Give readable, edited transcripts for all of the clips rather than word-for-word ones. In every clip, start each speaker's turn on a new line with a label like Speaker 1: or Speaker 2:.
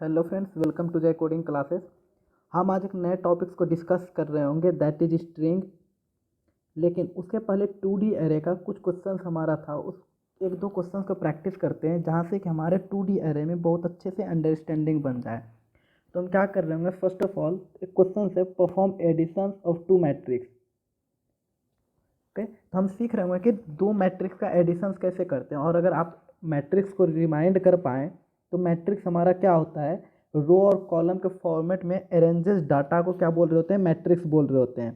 Speaker 1: Hello friends, welcome to जय coding classes. हम आज एक नए टॉपिक्स को डिस्कस कर रहे होंगे, दैट इज स्ट्रिंग। लेकिन उसके पहले 2D एरे का कुछ क्वेश्चंस हमारा था, उस एक दो क्वेश्चंस को प्रैक्टिस करते हैं जहाँ से कि हमारे 2D एरे में बहुत अच्छे से अंडरस्टैंडिंग बन जाए। तो हम क्या कर रहे होंगे, फर्स्ट ऑफ ऑल एक क्वेश्चन है, perform addition of two matrix. Okay, तो हम सीख रहे होंगे कि दो मैट्रिक्स का एडिशंस कैसे करते हैं। और अगर आप मैट्रिक्स को रिमाइंड कर पाएँ तो मैट्रिक्स हमारा क्या होता है, रो और कॉलम के फॉर्मेट में अरेंजेस डाटा को क्या बोल रहे होते हैं, मैट्रिक्स बोल रहे होते हैं।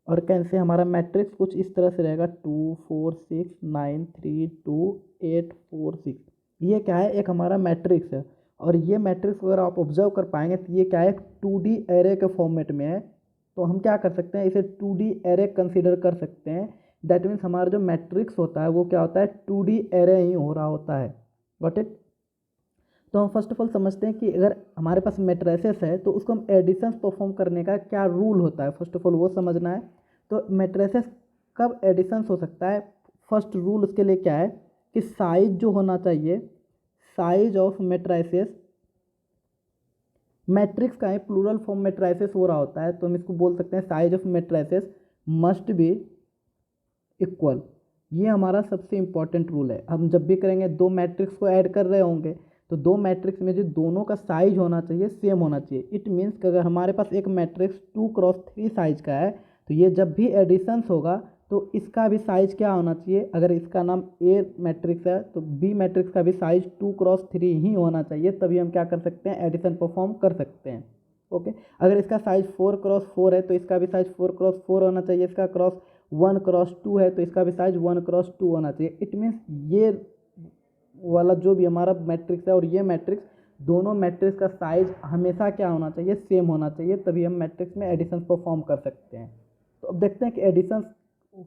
Speaker 1: और कैसे हमारा मैट्रिक्स कुछ इस तरह से रहेगा, 2 4 6 9 3 2 8 4 6। ये क्या है, एक हमारा मैट्रिक्स है। और ये मैट्रिक्स अगर आप ऑब्जर्व कर पाएंगे तो ये क्या है, 2D एरे के फॉर्मेट में है। तो हम क्या कर सकते हैं, इसे 2D एरे कंसिडर कर सकते हैं। दैट मीन्स हमारा जो मैट्रिक्स होता है वो क्या होता है, 2D एरे ही हो रहा होता है। Got it. तो हम फर्स्ट ऑफ ऑल समझते हैं कि अगर हमारे पास मैट्रिसेस है तो उसको हम एडिशंस परफॉर्म करने का क्या रूल होता है, फर्स्ट ऑफ ऑल वो समझना है। तो मैट्रिसेस कब एडिशंस हो सकता है, फर्स्ट रूल उसके लिए क्या है कि साइज जो होना चाहिए, साइज ऑफ मैट्रिसेस, मैट्रिक्स का है प्लूरल फॉर्म मैट्रिसेस हो रहा होता है, तो हम इसको बोल सकते हैं size of matrices must be equal. ये हमारा सबसे इंपॉर्टेंट रूल है। हम जब भी करेंगे, दो मैट्रिक्स को ऐड कर रहे होंगे तो दो मैट्रिक्स में जो दोनों का साइज होना चाहिए सेम होना चाहिए। इट मीन्स कि अगर हमारे पास एक मैट्रिक्स 2x3 साइज का है तो ये जब भी एडिशंस होगा तो इसका भी साइज क्या होना चाहिए, अगर इसका नाम ए मैट्रिक्स है तो बी मैट्रिक्स का भी साइज 2x3 ही होना चाहिए, तभी हम क्या कर सकते हैं, एडिशन परफॉर्म कर सकते हैं। ओके, अगर इसका साइज 4x4 है तो इसका भी साइज 4x4 होना चाहिए, इसका क्रॉस 1x2 है तो इसका भी साइज 1x2 होना चाहिए। इट मीन्स ये वाला जो भी हमारा मैट्रिक्स है और ये मैट्रिक्स, दोनों मैट्रिक्स का साइज हमेशा क्या होना चाहिए, सेम होना चाहिए, तभी हम मैट्रिक्स में एडिशन परफॉर्म कर सकते हैं। तो अब देखते हैं कि एडिशन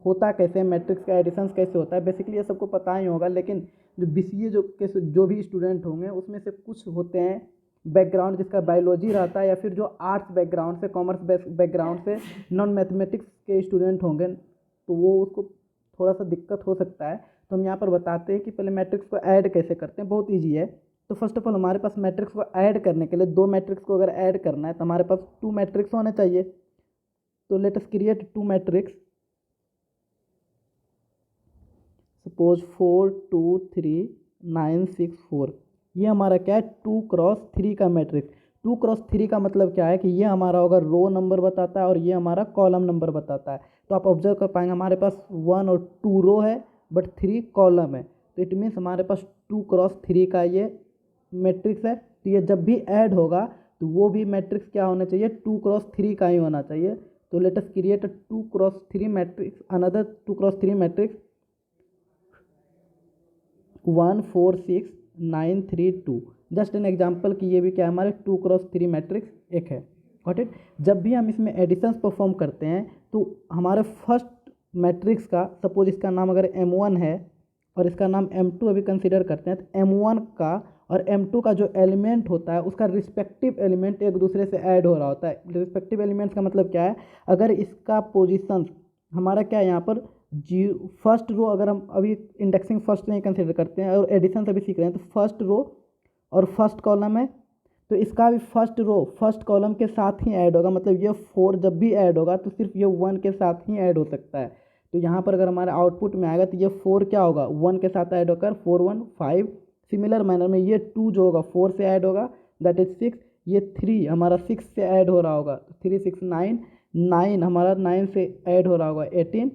Speaker 1: होता कैसे, मैट्रिक्स का एडिशन कैसे होता है। बेसिकली ये सबको पता ही होगा, लेकिन जो BCA जो भी स्टूडेंट होंगे उसमें से कुछ होते हैं बैकग्राउंड जिसका बायोलॉजी रहता है, या फिर जो आर्ट्स बैकग्राउंड से, कॉमर्स बैकग्राउंड से, नॉन मैथमेटिक्स के स्टूडेंट होंगे तो वो उसको थोड़ा सा दिक्कत हो सकता है। तो हम यहाँ पर बताते हैं कि पहले मैट्रिक्स को ऐड कैसे करते हैं, बहुत ईजी है। तो फर्स्ट ऑफ ऑल हमारे पास मैट्रिक्स को ऐड करने के लिए, दो मैट्रिक्स को अगर ऐड करना है तो हमारे पास टू मैट्रिक्स होने चाहिए। तो let us create two matrix. Suppose 4 2 3 9 6 4। ये हमारा क्या है, 2x3 का मैट्रिक्स। 2x3 का मतलब क्या है कि ये हमारा होगा रो नंबर बताता है और ये हमारा कॉलम नंबर बताता है। तो आप ऑब्जर्व कर पाएंगे हमारे पास 1 और 2 रो है बट 3 कॉलम है। तो इट मीन्स हमारे पास 2x3 का ये मैट्रिक्स है। तो ये जब भी ऐड होगा तो वो भी मैट्रिक्स क्या होना चाहिए, 2x3 का ही होना चाहिए। तो let us create 2x3 matrix, another 2x3 matrix 1 4 6 9 3 2। Just an example कि ये भी क्या है, हमारे 2x3 मैट्रिक्स एक है। Got it. जब भी हम इसमें एडिशंस परफॉर्म करते हैं तो हमारे फर्स्ट मैट्रिक्स का, सपोज इसका नाम अगर M1 है और इसका नाम M2 अभी कंसिडर करते हैं, तो M1 का और M2 का जो एलिमेंट होता है उसका रिस्पेक्टिव एलिमेंट एक दूसरे से ऐड हो रहा होता है। रिस्पेक्टिव एलिमेंट्स का मतलब क्या है, अगर इसका पोजीशन हमारा क्या है यहाँ पर जी, फर्स्ट रो, अगर हम अभी इंडेक्सिंग फर्स्ट नहीं कंसिडर करते हैं और एडिशन अभी सीख रहे हैं, तो फर्स्ट रो और फर्स्ट कॉलम है तो इसका भी फर्स्ट रो फर्स्ट कॉलम के साथ ही ऐड होगा। मतलब ये 4 जब भी ऐड होगा तो सिर्फ ये 1 के साथ ही ऐड हो सकता है। तो यहाँ पर अगर हमारे आउटपुट में आएगा तो ये 4 क्या होगा, 1 के साथ ऐड होकर 4 1 5। सिमिलर मैनर में ये 2 जो होगा 4 से ऐड होगा, दैट इज 6। ये 3 हमारा 6 से ऐड हो रहा होगा, 3 6 9। 9 हमारा 9 से ऐड हो रहा होगा 18।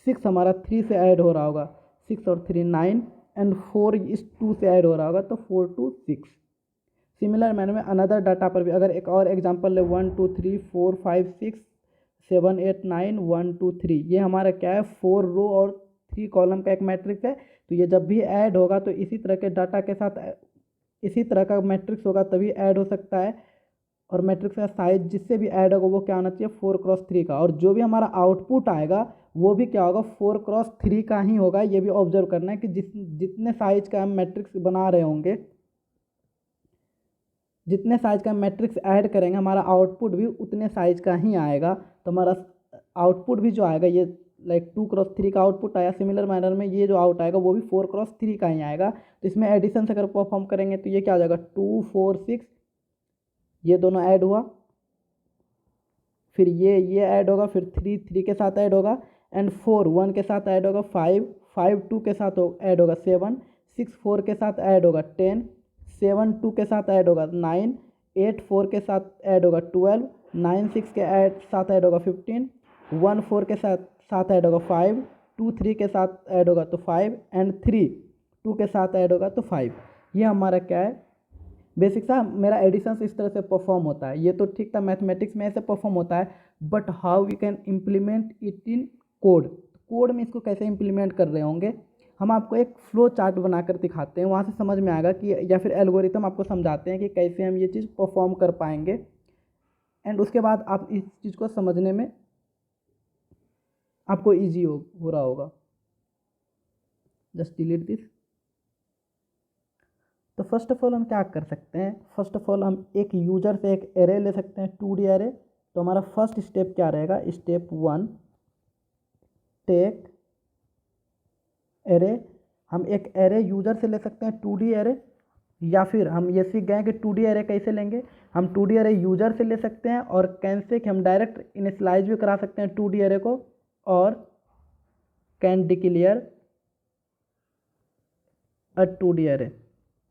Speaker 1: 6 हमारा 3 से ऐड हो रहा होगा, 6 और 3 9। एंड 4 इस 2 से ऐड हो रहा होगा तो 4 2 6। सिमिलर मैनर में अनदर डाटा पर भी अगर एक और एग्जांपल ले, 1 2 3 4 5 6 7 8 9 1 2 3। ये हमारा क्या है, 4 रो और 3 कॉलम का एक मैट्रिक्स है। तो ये जब भी ऐड होगा तो इसी तरह के डाटा के साथ इसी तरह का मैट्रिक्स होगा तभी ऐड हो सकता है। और मैट्रिक्स का साइज जिससे भी ऐड होगा वो क्या होना चाहिए, 4x3 का। और जो भी हमारा आउटपुट आएगा वो भी क्या होगा, 4x3 का ही होगा। ये भी ऑब्जर्व करना है कि जितने साइज का हम मैट्रिक्स बना रहे होंगे, जितने साइज का मैट्रिक्स ऐड करेंगे हमारा आउटपुट भी उतने साइज का ही आएगा। तो हमारा आउटपुट भी जो आएगा, ये लाइक 2x3 का आउटपुट आया, सिमिलर मैनर में ये जो आउट आएगा वो भी 4x3 का ही आएगा। तो इसमें एडिशन अगर परफॉर्म करेंगे तो ये क्या हो जाएगा, 2 4 6, ये दोनों ऐड हुआ, फिर ये ऐड होगा, फिर 3 3 के साथ ऐड होगा, एंड 4 1 के साथ ऐड होगा, 5 5 2 के साथ ऐड होगा, 7 6 4 के साथ ऐड होगा, 10 7 2 के साथ ऐड होगा, 9 8 4 के साथ ऐड होगा, 12 9 6 के साथ ऐड होगा, 15 1 4 के साथ ऐड होगा, 5 2 3 के साथ ऐड होगा तो 5, एंड 3 2 के साथ ऐड होगा तो 5। ये हमारा क्या है, बेसिक सा मेरा एडिशन इस तरह से परफॉर्म होता है। ये तो ठीक था, मैथमेटिक्स में ऐसे परफॉर्म होता है, but how we can implement it in code. Code में इसको कैसे इम्प्लीमेंट कर रहे होंगे, हम आपको एक फ्लो चार्ट बनाकर दिखाते हैं, वहाँ से समझ में आएगा कि, या फिर एल्गोरिथम आपको समझाते हैं कि कैसे हम ये चीज़ परफॉर्म कर पाएंगे, एंड उसके बाद आप इस चीज़ को समझने में आपको ईजी हो रहा होगा। Just delete this. तो फर्स्ट ऑफ ऑल हम क्या कर सकते हैं, फर्स्ट ऑफ ऑल हम एक यूजर से एक एरे ले सकते हैं, 2D एरे। तो हमारा फर्स्ट स्टेप क्या रहेगा, स्टेप 1 टेक एरे। हम एक एरे यूजर से ले सकते हैं 2D एरे, या फिर हम ये सीख गए कि 2D एरे कैसे लेंगे, हम 2D एरे यूजर से ले सकते हैं, और कैसे कि हम डायरेक्ट इनिशियलाइज भी करा सकते हैं 2D एरे को, और can declare a 2D array.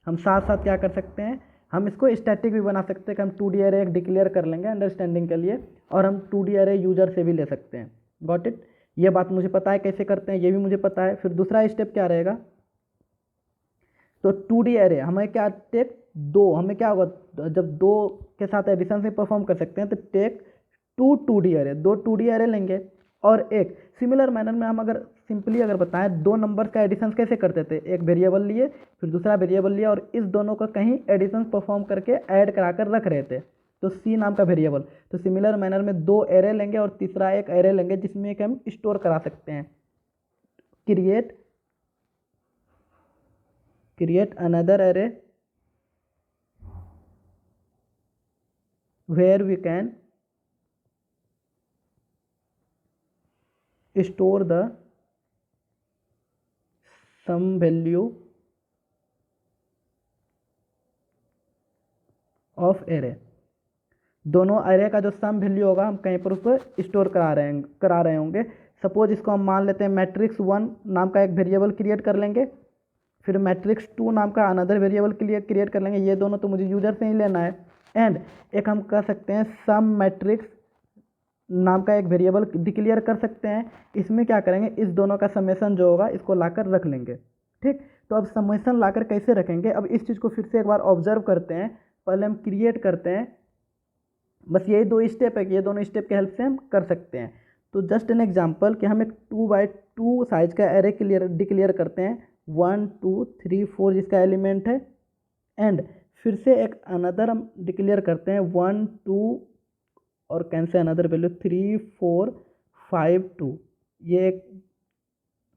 Speaker 1: हम साथ साथ क्या कर सकते हैं, हम इसको स्टैटिक भी बना सकते हैं कि हम 2D एरे एक डिक्लेयर कर लेंगे अंडरस्टैंडिंग के लिए, और हम 2D एरे यूजर से भी ले सकते हैं। Got it. ये बात मुझे पता है कैसे करते हैं, ये भी मुझे पता है। फिर दूसरा स्टेप क्या रहेगा, तो 2D एरे हमें क्या, टेक 2, हमें क्या होगा, जब 2 के साथ एडिशन से परफॉर्म कर सकते हैं तो take 2D array, 2 2D array लेंगे, और एक सिमिलर मैनर में हम अगर सिंपली अगर बताएं, 2 नंबर का एडिशन कैसे करते थे, एक वेरिएबल लिए फिर दूसरा वेरिएबल लिया, और इस दोनों का कहीं एडिशन परफॉर्म करके ऐड करा कर रख रहे थे, तो सी नाम का वेरिएबल। तो सिमिलर मैनर में 2 एरे लेंगे और तीसरा एक एरे लेंगे जिसमें एक हम स्टोर करा सकते हैं, create another array where we can store the sum value of array. दोनों एरे का जो सम वैल्यू होगा हम कहीं पर उसको स्टोर करा रहे होंगे। सपोज इसको हम मान लेते हैं मैट्रिक्स 1 नाम का एक वेरिएबल क्रिएट कर लेंगे, फिर मैट्रिक्स 2 नाम का अनदर वेरिएबल क्रिएट कर लेंगे, ये दोनों तो मुझे यूजर से ही लेना है। एंड एक हम कर सकते हैं सम मैट्रिक्स नाम का एक वेरिएबल डिक्लेयर कर सकते हैं। इसमें क्या करेंगे, इस दोनों का समेशन जो होगा इसको लाकर रख लेंगे। ठीक, तो अब समेशन लाकर कैसे रखेंगे, अब इस चीज़ को फिर से एक बार ऑब्जर्व करते हैं। पहले हम क्रिएट करते हैं, बस यही 2 स्टेप है कि ये दोनों स्टेप की हेल्प से हम कर सकते हैं। तो जस्ट एन एग्जांपल कि हम एक 2x2 साइज का एरे डिक्लेयर करते हैं, 1 2 3 4 जिसका एलिमेंट है, एंड फिर से एक अनदर हम डिक्लेयर करते हैं 1 2 और कैन से अनदर वैल्यू 3 4 5 2। ये एक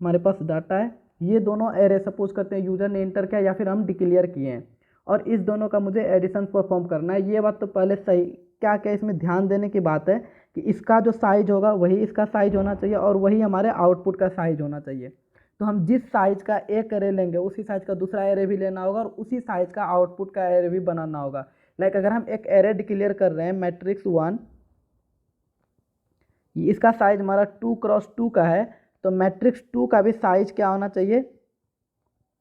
Speaker 1: हमारे पास डाटा है, ये दोनों एरे सपोज करते हैं यूजर ने इंटर किया या फिर हम डिक्लेयर किए हैं, और इस दोनों का मुझे एडिशन परफॉर्म करना है। ये बात तो पहले सही, क्या क्या इसमें ध्यान देने की बात है कि इसका जो साइज होगा वही इसका साइज होना चाहिए, और वही हमारे आउटपुट का साइज होना चाहिए। तो हम जिस साइज का एक एरे लेंगे उसी साइज का दूसरा एरे भी लेना होगा, और उसी साइज का आउटपुट का एरे भी बनाना होगा। लाइक अगर हम एक एरे डिक्लेयर कर रहे हैं मैट्रिक्स 1, इसका साइज हमारा 2x2 का है, तो मैट्रिक्स 2 का भी साइज क्या होना चाहिए,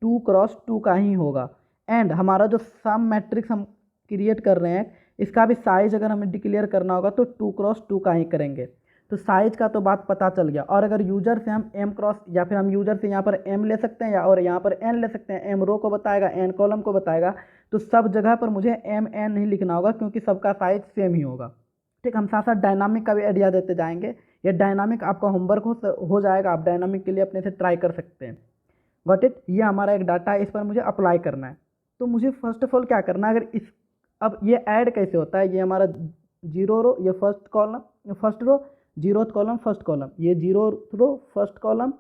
Speaker 1: 2x2 का ही होगा। एंड हमारा जो सम मैट्रिक्स हम क्रिएट कर रहे हैं इसका भी साइज अगर हमें डिक्लेयर करना होगा तो 2x2 का ही करेंगे। तो साइज का तो बात पता चल गया। और अगर यूजर से हम m क्रॉस, या फिर हम यूजर से यहाँ पर m ले सकते हैं, या और यहाँ पर n ले सकते हैं, m रो को बताएगा, n कॉलम को बताएगा, तो सब जगह पर मुझे m n नहीं लिखना होगा क्योंकि सबका साइज सेम ही होगा। ठीक, हम साथ साथ डायनामिक का भी आइडिया देते जाएंगे। ये डायनामिक आपका होमवर्क हो जाएगा, आप डायनामिक के लिए अपने से ट्राई कर सकते हैं। Got it. ये हमारा एक डाटा है, इस पर मुझे अप्लाई करना है। तो मुझे फर्स्ट ऑफ ऑल क्या करना है, अगर इस, अब ये ऐड कैसे होता है, ये हमारा 0 रो, ये first row 0th column first column, ये 0th row first column,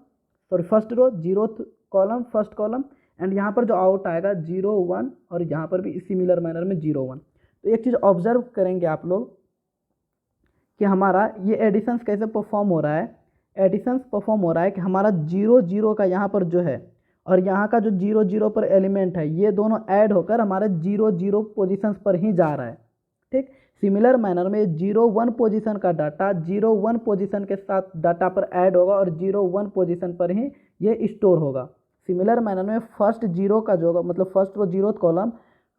Speaker 1: sorry first row 0th column first column, and यहाँ पर जो आउट आएगा 0 1, और यहाँ पर भी सिमिलर मैनर में 0 1। तो एक चीज़ ऑब्जर्व करेंगे आप लोग कि हमारा ये एडिशंस कैसे परफॉर्म हो रहा है। एडिशंस परफॉर्म हो रहा है कि हमारा 0 0 का यहाँ पर जो है और यहाँ का जो 0 0 पर एलिमेंट है, ये दोनों ऐड होकर हमारे 0 0 पोजीशंस पर ही जा रहा है। ठीक, सिमिलर मैनर में 0 1 पोजीशन का डाटा 0 1 पोजीशन के साथ डाटा पर ऐड होगा और 0 1 पोजीशन पर ही ये स्टोर होगा। सिमिलर मैनर में फर्स्ट जीरो का जो होगा, मतलब फर्स्ट रो 0th कॉलम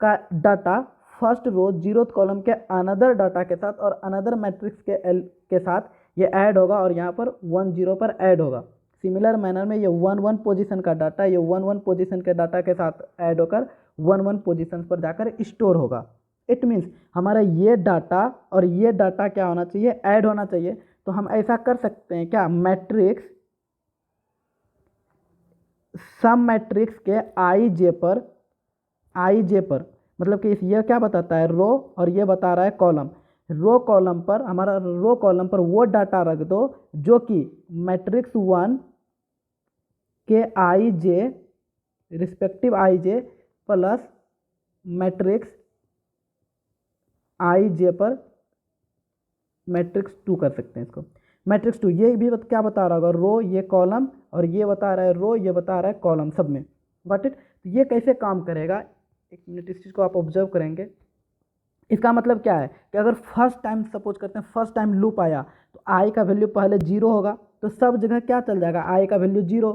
Speaker 1: का data first row 0th column के अनदर डाटा के साथ और अनदर मैट्रिक्स के साथ ये ऐड होगा और यहाँ पर 1 0 पर ऐड होगा। सिमिलर मैनर में ये 1 1 पोजीशन का डाटा ये 1 1 पोजीशन के डाटा के साथ ऐड होकर 1 1 पोजीशन पर जाकर स्टोर होगा। इट मीन्स हमारा ये डाटा और ये डाटा क्या होना चाहिए, ऐड होना चाहिए। तो हम ऐसा कर सकते हैं क्या, मैट्रिक्स सम मैट्रिक्स के आई जे पर मतलब कि ये क्या बताता है, रो, और ये बता रहा है कॉलम। रो कॉलम पर हमारा रो कॉलम पर वो डाटा रख दो जो कि मैट्रिक्स 1 के आई जे रिस्पेक्टिव आई जे प्लस मैट्रिक्स आई जे पर मैट्रिक्स 2 कर सकते हैं इसको। मैट्रिक्स 2 ये भी क्या बता रहा होगा, रो ये कॉलम और ये बता रहा है रो, ये बता रहा है कॉलम, सब में। Got it. तो ये कैसे काम करेगा, एक मिनट इस चीज़ को आप ऑब्जर्व करेंगे। इसका मतलब क्या है कि अगर फर्स्ट टाइम सपोज करते हैं फर्स्ट टाइम लूप आया तो आई का वैल्यू पहले 0 होगा, तो सब जगह क्या चल जाएगा, आई का वैल्यू 0।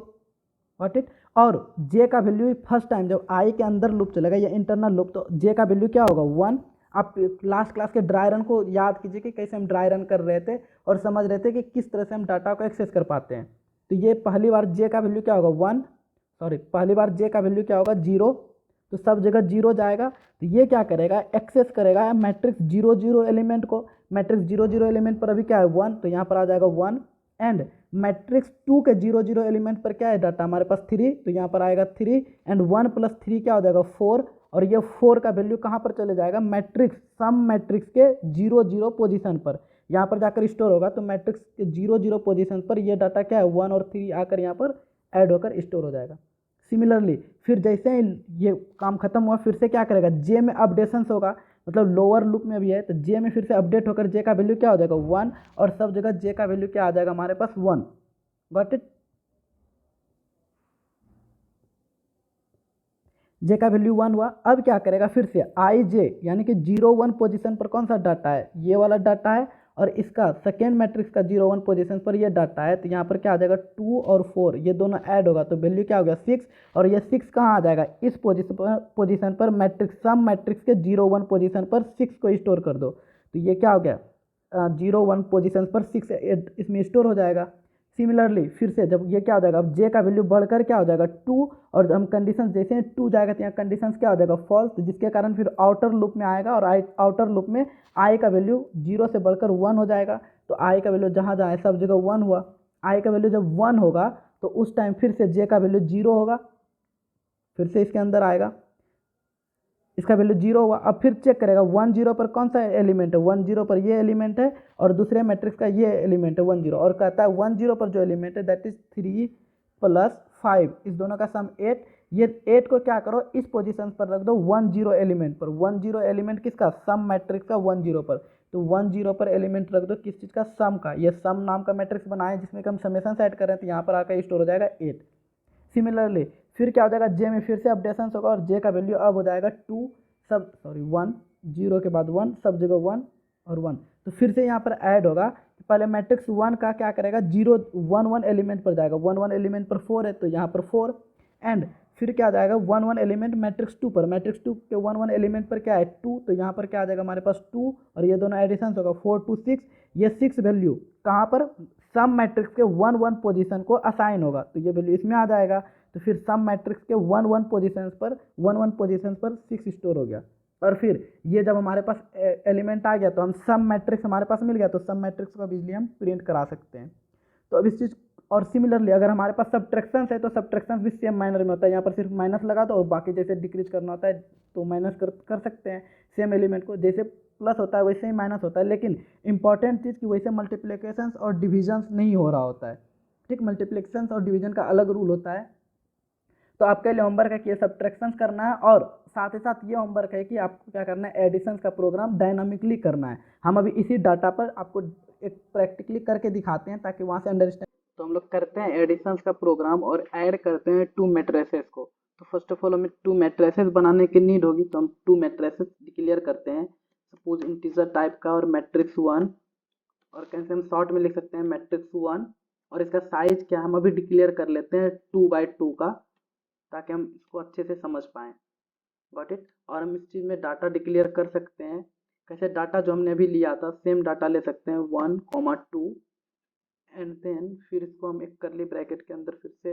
Speaker 1: Got it. और जे का वैल्यू फर्स्ट टाइम जब आई के अंदर लूप चलेगा या इंटरनल लूप, तो जे का वैल्यू क्या होगा, 1। आप लास्ट क्लास के ड्राई रन को याद कीजिए कि कैसे हम ड्राई रन कर रहे थे और समझ रहे थे कि किस तरह से हम डाटा को एक्सेस कर पाते हैं। तो ये पहली बार जे का वैल्यू क्या होगा, 1, पहली बार जे का वैल्यू क्या होगा, 0। तो सब जगह 0 जाएगा। तो ये क्या करेगा, एक्सेस करेगा मैट्रिक्स 0 0 एलिमेंट को। मैट्रिक्स 0 0 एलिमेंट पर अभी क्या है, 1, तो यहाँ पर आ जाएगा 1। एंड मैट्रिक्स 2 के 0 0 एलिमेंट पर क्या है डाटा हमारे पास 3, तो यहाँ पर आएगा 3। एंड 1 + 3 क्या हो जाएगा, 4। और ये 4 का वैल्यू कहाँ पर चले जाएगा, मैट्रिक्स सम मैट्रिक्स के 0 0 पोजीशन पर यहाँ पर जाकर स्टोर होगा। तो मैट्रिक्स के 0 0 पोजीशन पर ये डाटा क्या है, 1 और 3 आकर यहाँ पर ऐड होकर स्टोर हो जाएगा। सिमिलरली फिर जैसे ही ये काम खत्म हुआ, फिर से क्या करेगा, जे में अपडेशंस होगा, मतलब लोअर लूप में भी है तो जे में फिर से अपडेट होकर जे का वैल्यू क्या हो जाएगा, 1। और सब जगह जे का वैल्यू क्या आ जाएगा हमारे पास, 1। Got it. जे का वैल्यू 1 हुआ। अब क्या करेगा, फिर से आई जे यानी कि 0 1 पोजीशन पर कौन सा डाटा है, ये वाला डाटा है, और इसका सेकेंड मैट्रिक्स का 0 1 पोजीशन पर ये डाटा है। तो यहाँ पर क्या आ जाएगा, 2 और 4 ये दोनों ऐड होगा, तो वैल्यू क्या हो गया, 6। और ये 6 कहाँ आ जाएगा, इस पोजीशन पर मैट्रिक्स सम मैट्रिक्स के 0 1 पोजीशन पर 6 को स्टोर कर दो। तो ये क्या हो गया, 0 1 पोजीशन पर 6 इसमें स्टोर हो जाएगा। सिमिलरली फिर से जब ये क्या हो जाएगा, अब जे का वैल्यू बढ़कर क्या हो जाएगा, 2। और हम कंडीशन जैसे 2 जाएगा तो यहाँ कंडीशन क्या हो जाएगा, फॉल्स, तो जिसके कारण फिर आउटर लूप में आएगा और आउटर लूप में आई का वैल्यू 0 से बढ़कर 1 हो जाएगा। तो आई का वैल्यू जहाँ जहाँ सब जगह 1 हुआ। आई का वैल्यू जब 1 होगा तो उस टाइम फिर से जे का वैल्यू 0 होगा, फिर से इसके अंदर आएगा, इसका वैल्यू 0 हुआ। अब फिर चेक करेगा 1 0 पर कौन सा एलिमेंट है, 1 0 पर ये एलिमेंट है और दूसरे मैट्रिक्स का ये एलिमेंट है 1 0, और कहता है 1 0 पर जो एलिमेंट है दैट इज 3 + 5, इस दोनों का सम 8। ये 8 को क्या करो, इस पोजीशन पर रख दो 1 0 एलिमेंट पर। 1 0 एलिमेंट किसका, सम मैट्रिक्स का 1 0 पर। तो 1 0 पर एलिमेंट रख दो किस चीज़ का, सम का। ये सम नाम का मैट्रिक्स बनाए जिसमें कि हम समेशन सेट कर रहे हैं, तो यहाँ पर आकर स्टोर हो जाएगा 8। सिमिलरली फिर क्या हो जाएगा, जे में फिर से अपडेशन होगा और जे का वैल्यू अब हो जाएगा 2 1 0 के बाद 1 सब जगह 1 और 1। तो फिर से यहाँ पर ऐड होगा, पहले मैट्रिक्स 1 का क्या करेगा, 0 1 1 एलिमेंट पर जाएगा, 1 1 एलिमेंट पर 4 है तो यहाँ पर 4। एंड फिर क्या आ जाएगा, 1 1 एलिमेंट मैट्रिक्स 2 पर, मैट्रिक्स 2 के 1 1 एलिमेंट पर क्या है, 2, तो यहाँ पर क्या आ जाएगा हमारे पास 2 और ये दोनों एडिशन होगा 4 2 6। ये 6 वैल्यू कहाँ पर, सम मैट्रिक्स के 1 1 पोजीशन को असाइन होगा, तो ये वैल्यू इसमें आ जाएगा। तो फिर सम मैट्रिक्स के 1 1 पोजीशन पर 6 स्टोर हो गया। और फिर ये जब हमारे पास एलिमेंट आ गया तो हम सम मैट्रिक्स हमारे पास मिल गया, तो सम मैट्रिक्स को बिजली हम प्रिंट करा सकते हैं। तो अब इस चीज़, और सिमिलरली अगर हमारे पास सब्ट्रैक्शंस है तो सब्ट्रैक्शंस भी सेम माइनर में होता है, यहाँ पर सिर्फ माइनस लगा दो और बाकी जैसे डिक्रीज करना होता है तो माइनस कर सकते हैं सेम एलिमेंट को, जैसे प्लस होता है वैसे ही माइनस होता है। लेकिन इंपॉर्टेंट चीज़ कि वैसे मल्टीप्लिकेशंस और डिविजन्स नहीं हो रहा होता है, ठीक। मल्टीप्लिकेशंस और डिवीजन का अलग रूल होता है। तो आपके लिए होमवर्क है कि ये सब्ट्रैक्शंस करना है और साथ ही साथ ये होमवर्क है कि आपको क्या करना है, एडिशंस का प्रोग्राम डायनामिकली करना है। हम अभी इसी डाटा पर आपको एक प्रैक्टिकली करके दिखाते हैं ताकि वहाँ से अंडरस्टैंड तो हम लोग करते हैं एडिशंस का प्रोग्राम और ऐड करते हैं टू मैट्रिसेस को। तो फर्स्ट ऑफ ऑल हमें टू मैट्रिसेस बनाने की नीड होगी, तो हम टू मैट्रिसेस डिक्लेयर करते हैं, सपोज इंटीजर टाइप का और मैट्रिक्स 1, और कैसे हम शॉर्ट में लिख सकते हैं मैट्रिक्स 1, और इसका साइज क्या हम अभी डिक्लेयर कर लेते हैं 2x2 का, ताकि हम इसको अच्छे से समझ पाएँ। Got it. और हम इस चीज़ में डाटा डिक्लेयर कर सकते हैं, कैसे डाटा जो हमने अभी लिया था सेम डाटा ले सकते हैं 1, 2, एंड देन फिर इसको हम एक करली ब्रैकेट के अंदर फिर से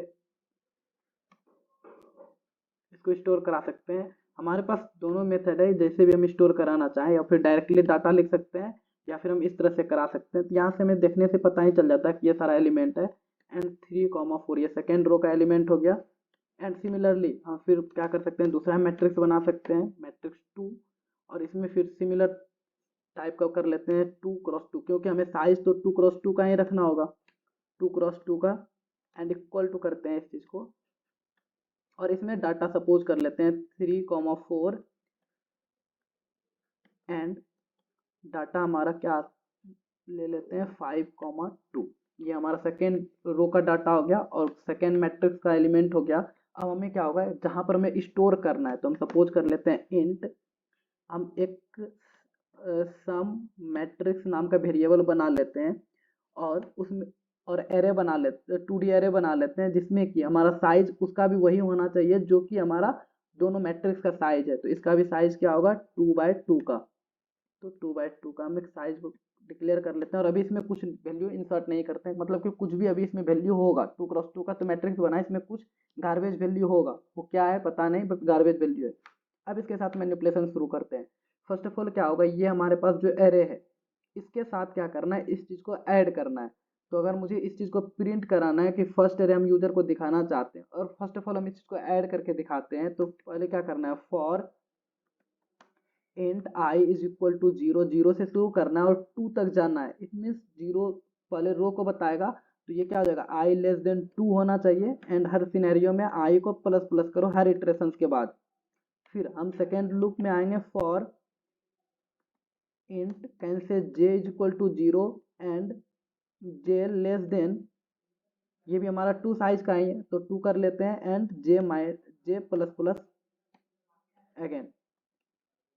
Speaker 1: इसको स्टोर करा सकते हैं। हमारे पास दोनों मेथड है, जैसे भी हम स्टोर कराना चाहें, या फिर डायरेक्टली डाटा लिख सकते हैं, या फिर हम इस तरह से करा सकते हैं। तो यहाँ से हमें देखने से पता ही चल जाता है कि ये सारा एलिमेंट है, एंड 3, 4 ये सेकेंड रो का एलिमेंट हो गया। एंड सिमिलरली हम फिर क्या कर सकते हैं, दूसरा मैट्रिक्स बना सकते हैं मैट्रिक्स 2, और इसमें फिर सिमिलर टाइप का कर लेते हैं 2x2, क्योंकि हमें साइज तो 2x2 का ही रखना होगा, 2x2 का, एंड इक्वल टू करते हैं इस चीज़ को, और इसमें डाटा सपोज कर लेते हैं 3, 4, एंड डाटा हमारा क्या ले लेते हैं 5, 2। ये हमारा सेकेंड रो का डाटा हो गया और सेकेंड मैट्रिक्स का एलिमेंट हो गया। अब हमें क्या होगा, जहाँ पर हमें स्टोर करना है, तो हम सपोज कर लेते हैं इंट, हम एक सम मैट्रिक्स नाम का वेरिएबल बना लेते हैं, और उसमें और एरे बना लेते 2D एरे बना लेते हैं, जिसमें कि हमारा साइज उसका भी वही होना चाहिए जो कि हमारा दोनों मैट्रिक्स का साइज है। तो इसका भी साइज क्या होगा 2x2 का, तो 2x2 का हम एक साइज डिक्लेयर कर लेते हैं, और अभी इसमें कुछ वैल्यू इंसर्ट नहीं करते हैं, मतलब कि कुछ भी अभी इसमें वैल्यू होगा 2x2 का, तो मैट्रिक्स बना है, इसमें कुछ गार्बेज वैल्यू होगा, वो क्या है पता नहीं, बस गार्बेज वैल्यू है। अब इसके साथ मैनिपुलेशन शुरू करते हैं। फर्स्ट ऑफ ऑल क्या होगा, ये हमारे पास जो एरे है इसके साथ क्या करना है, इस चीज़ को ऐड करना है। तो अगर मुझे इस चीज़ को प्रिंट कराना है कि फर्स्ट एरे हम यूजर को दिखाना चाहते हैं, और फर्स्ट ऑफ ऑल हम इस चीज़ को ऐड करके दिखाते हैं, तो पहले क्या करना है, for int i is equal to 0, 0 से शुरू करना है और 2 तक जाना है। इट मीन्स 0 पहले रो को बताएगा, तो ये क्या हो जाएगा, आई लेस देन 2 होना चाहिए, एंड हर सिनेरियो में आई को प्लस प्लस करो हर इटरेशंस के बाद। फिर हम सेकेंड लूप में आएंगे, फॉर इंट कैसे j is equal to 0 and j less than, ये भी हमारा 2 साइज का ही है तो 2 कर लेते हैं, and J plus plus again.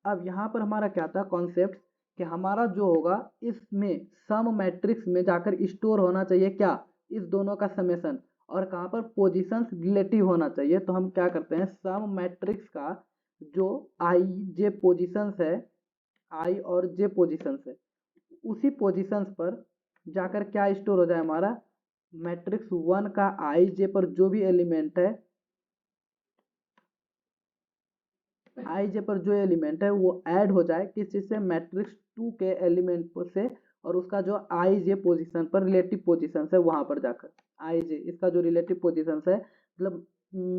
Speaker 1: अब यहाँ पर हमारा क्या था कॉन्सेप्ट, कि हमारा जो होगा इसमें सम मैट्रिक्स में जाकर स्टोर होना चाहिए क्या, इस दोनों का समेसन, और कहाँ पर पोजीशंस रिलेटिव होना चाहिए। तो हम क्या करते हैं, सम मैट्रिक्स का जो आई जे पोजीशंस है, आई और जे पोजीशंस है, उसी पोजीशंस पर जाकर क्या स्टोर हो जाए, हमारा मैट्रिक्स 1 का आई जे पर जो भी एलिमेंट है, आई जे पर जो एलिमेंट है वो ऐड हो जाए किस चीज़ से, मैट्रिक्स 2 के एलिमेंट से, और उसका जो आई जे पोजिशन पर रिलेटिव पोजिशन है वहाँ पर जाकर आई जे, इसका जो रिलेटिव पोजिशन है, मतलब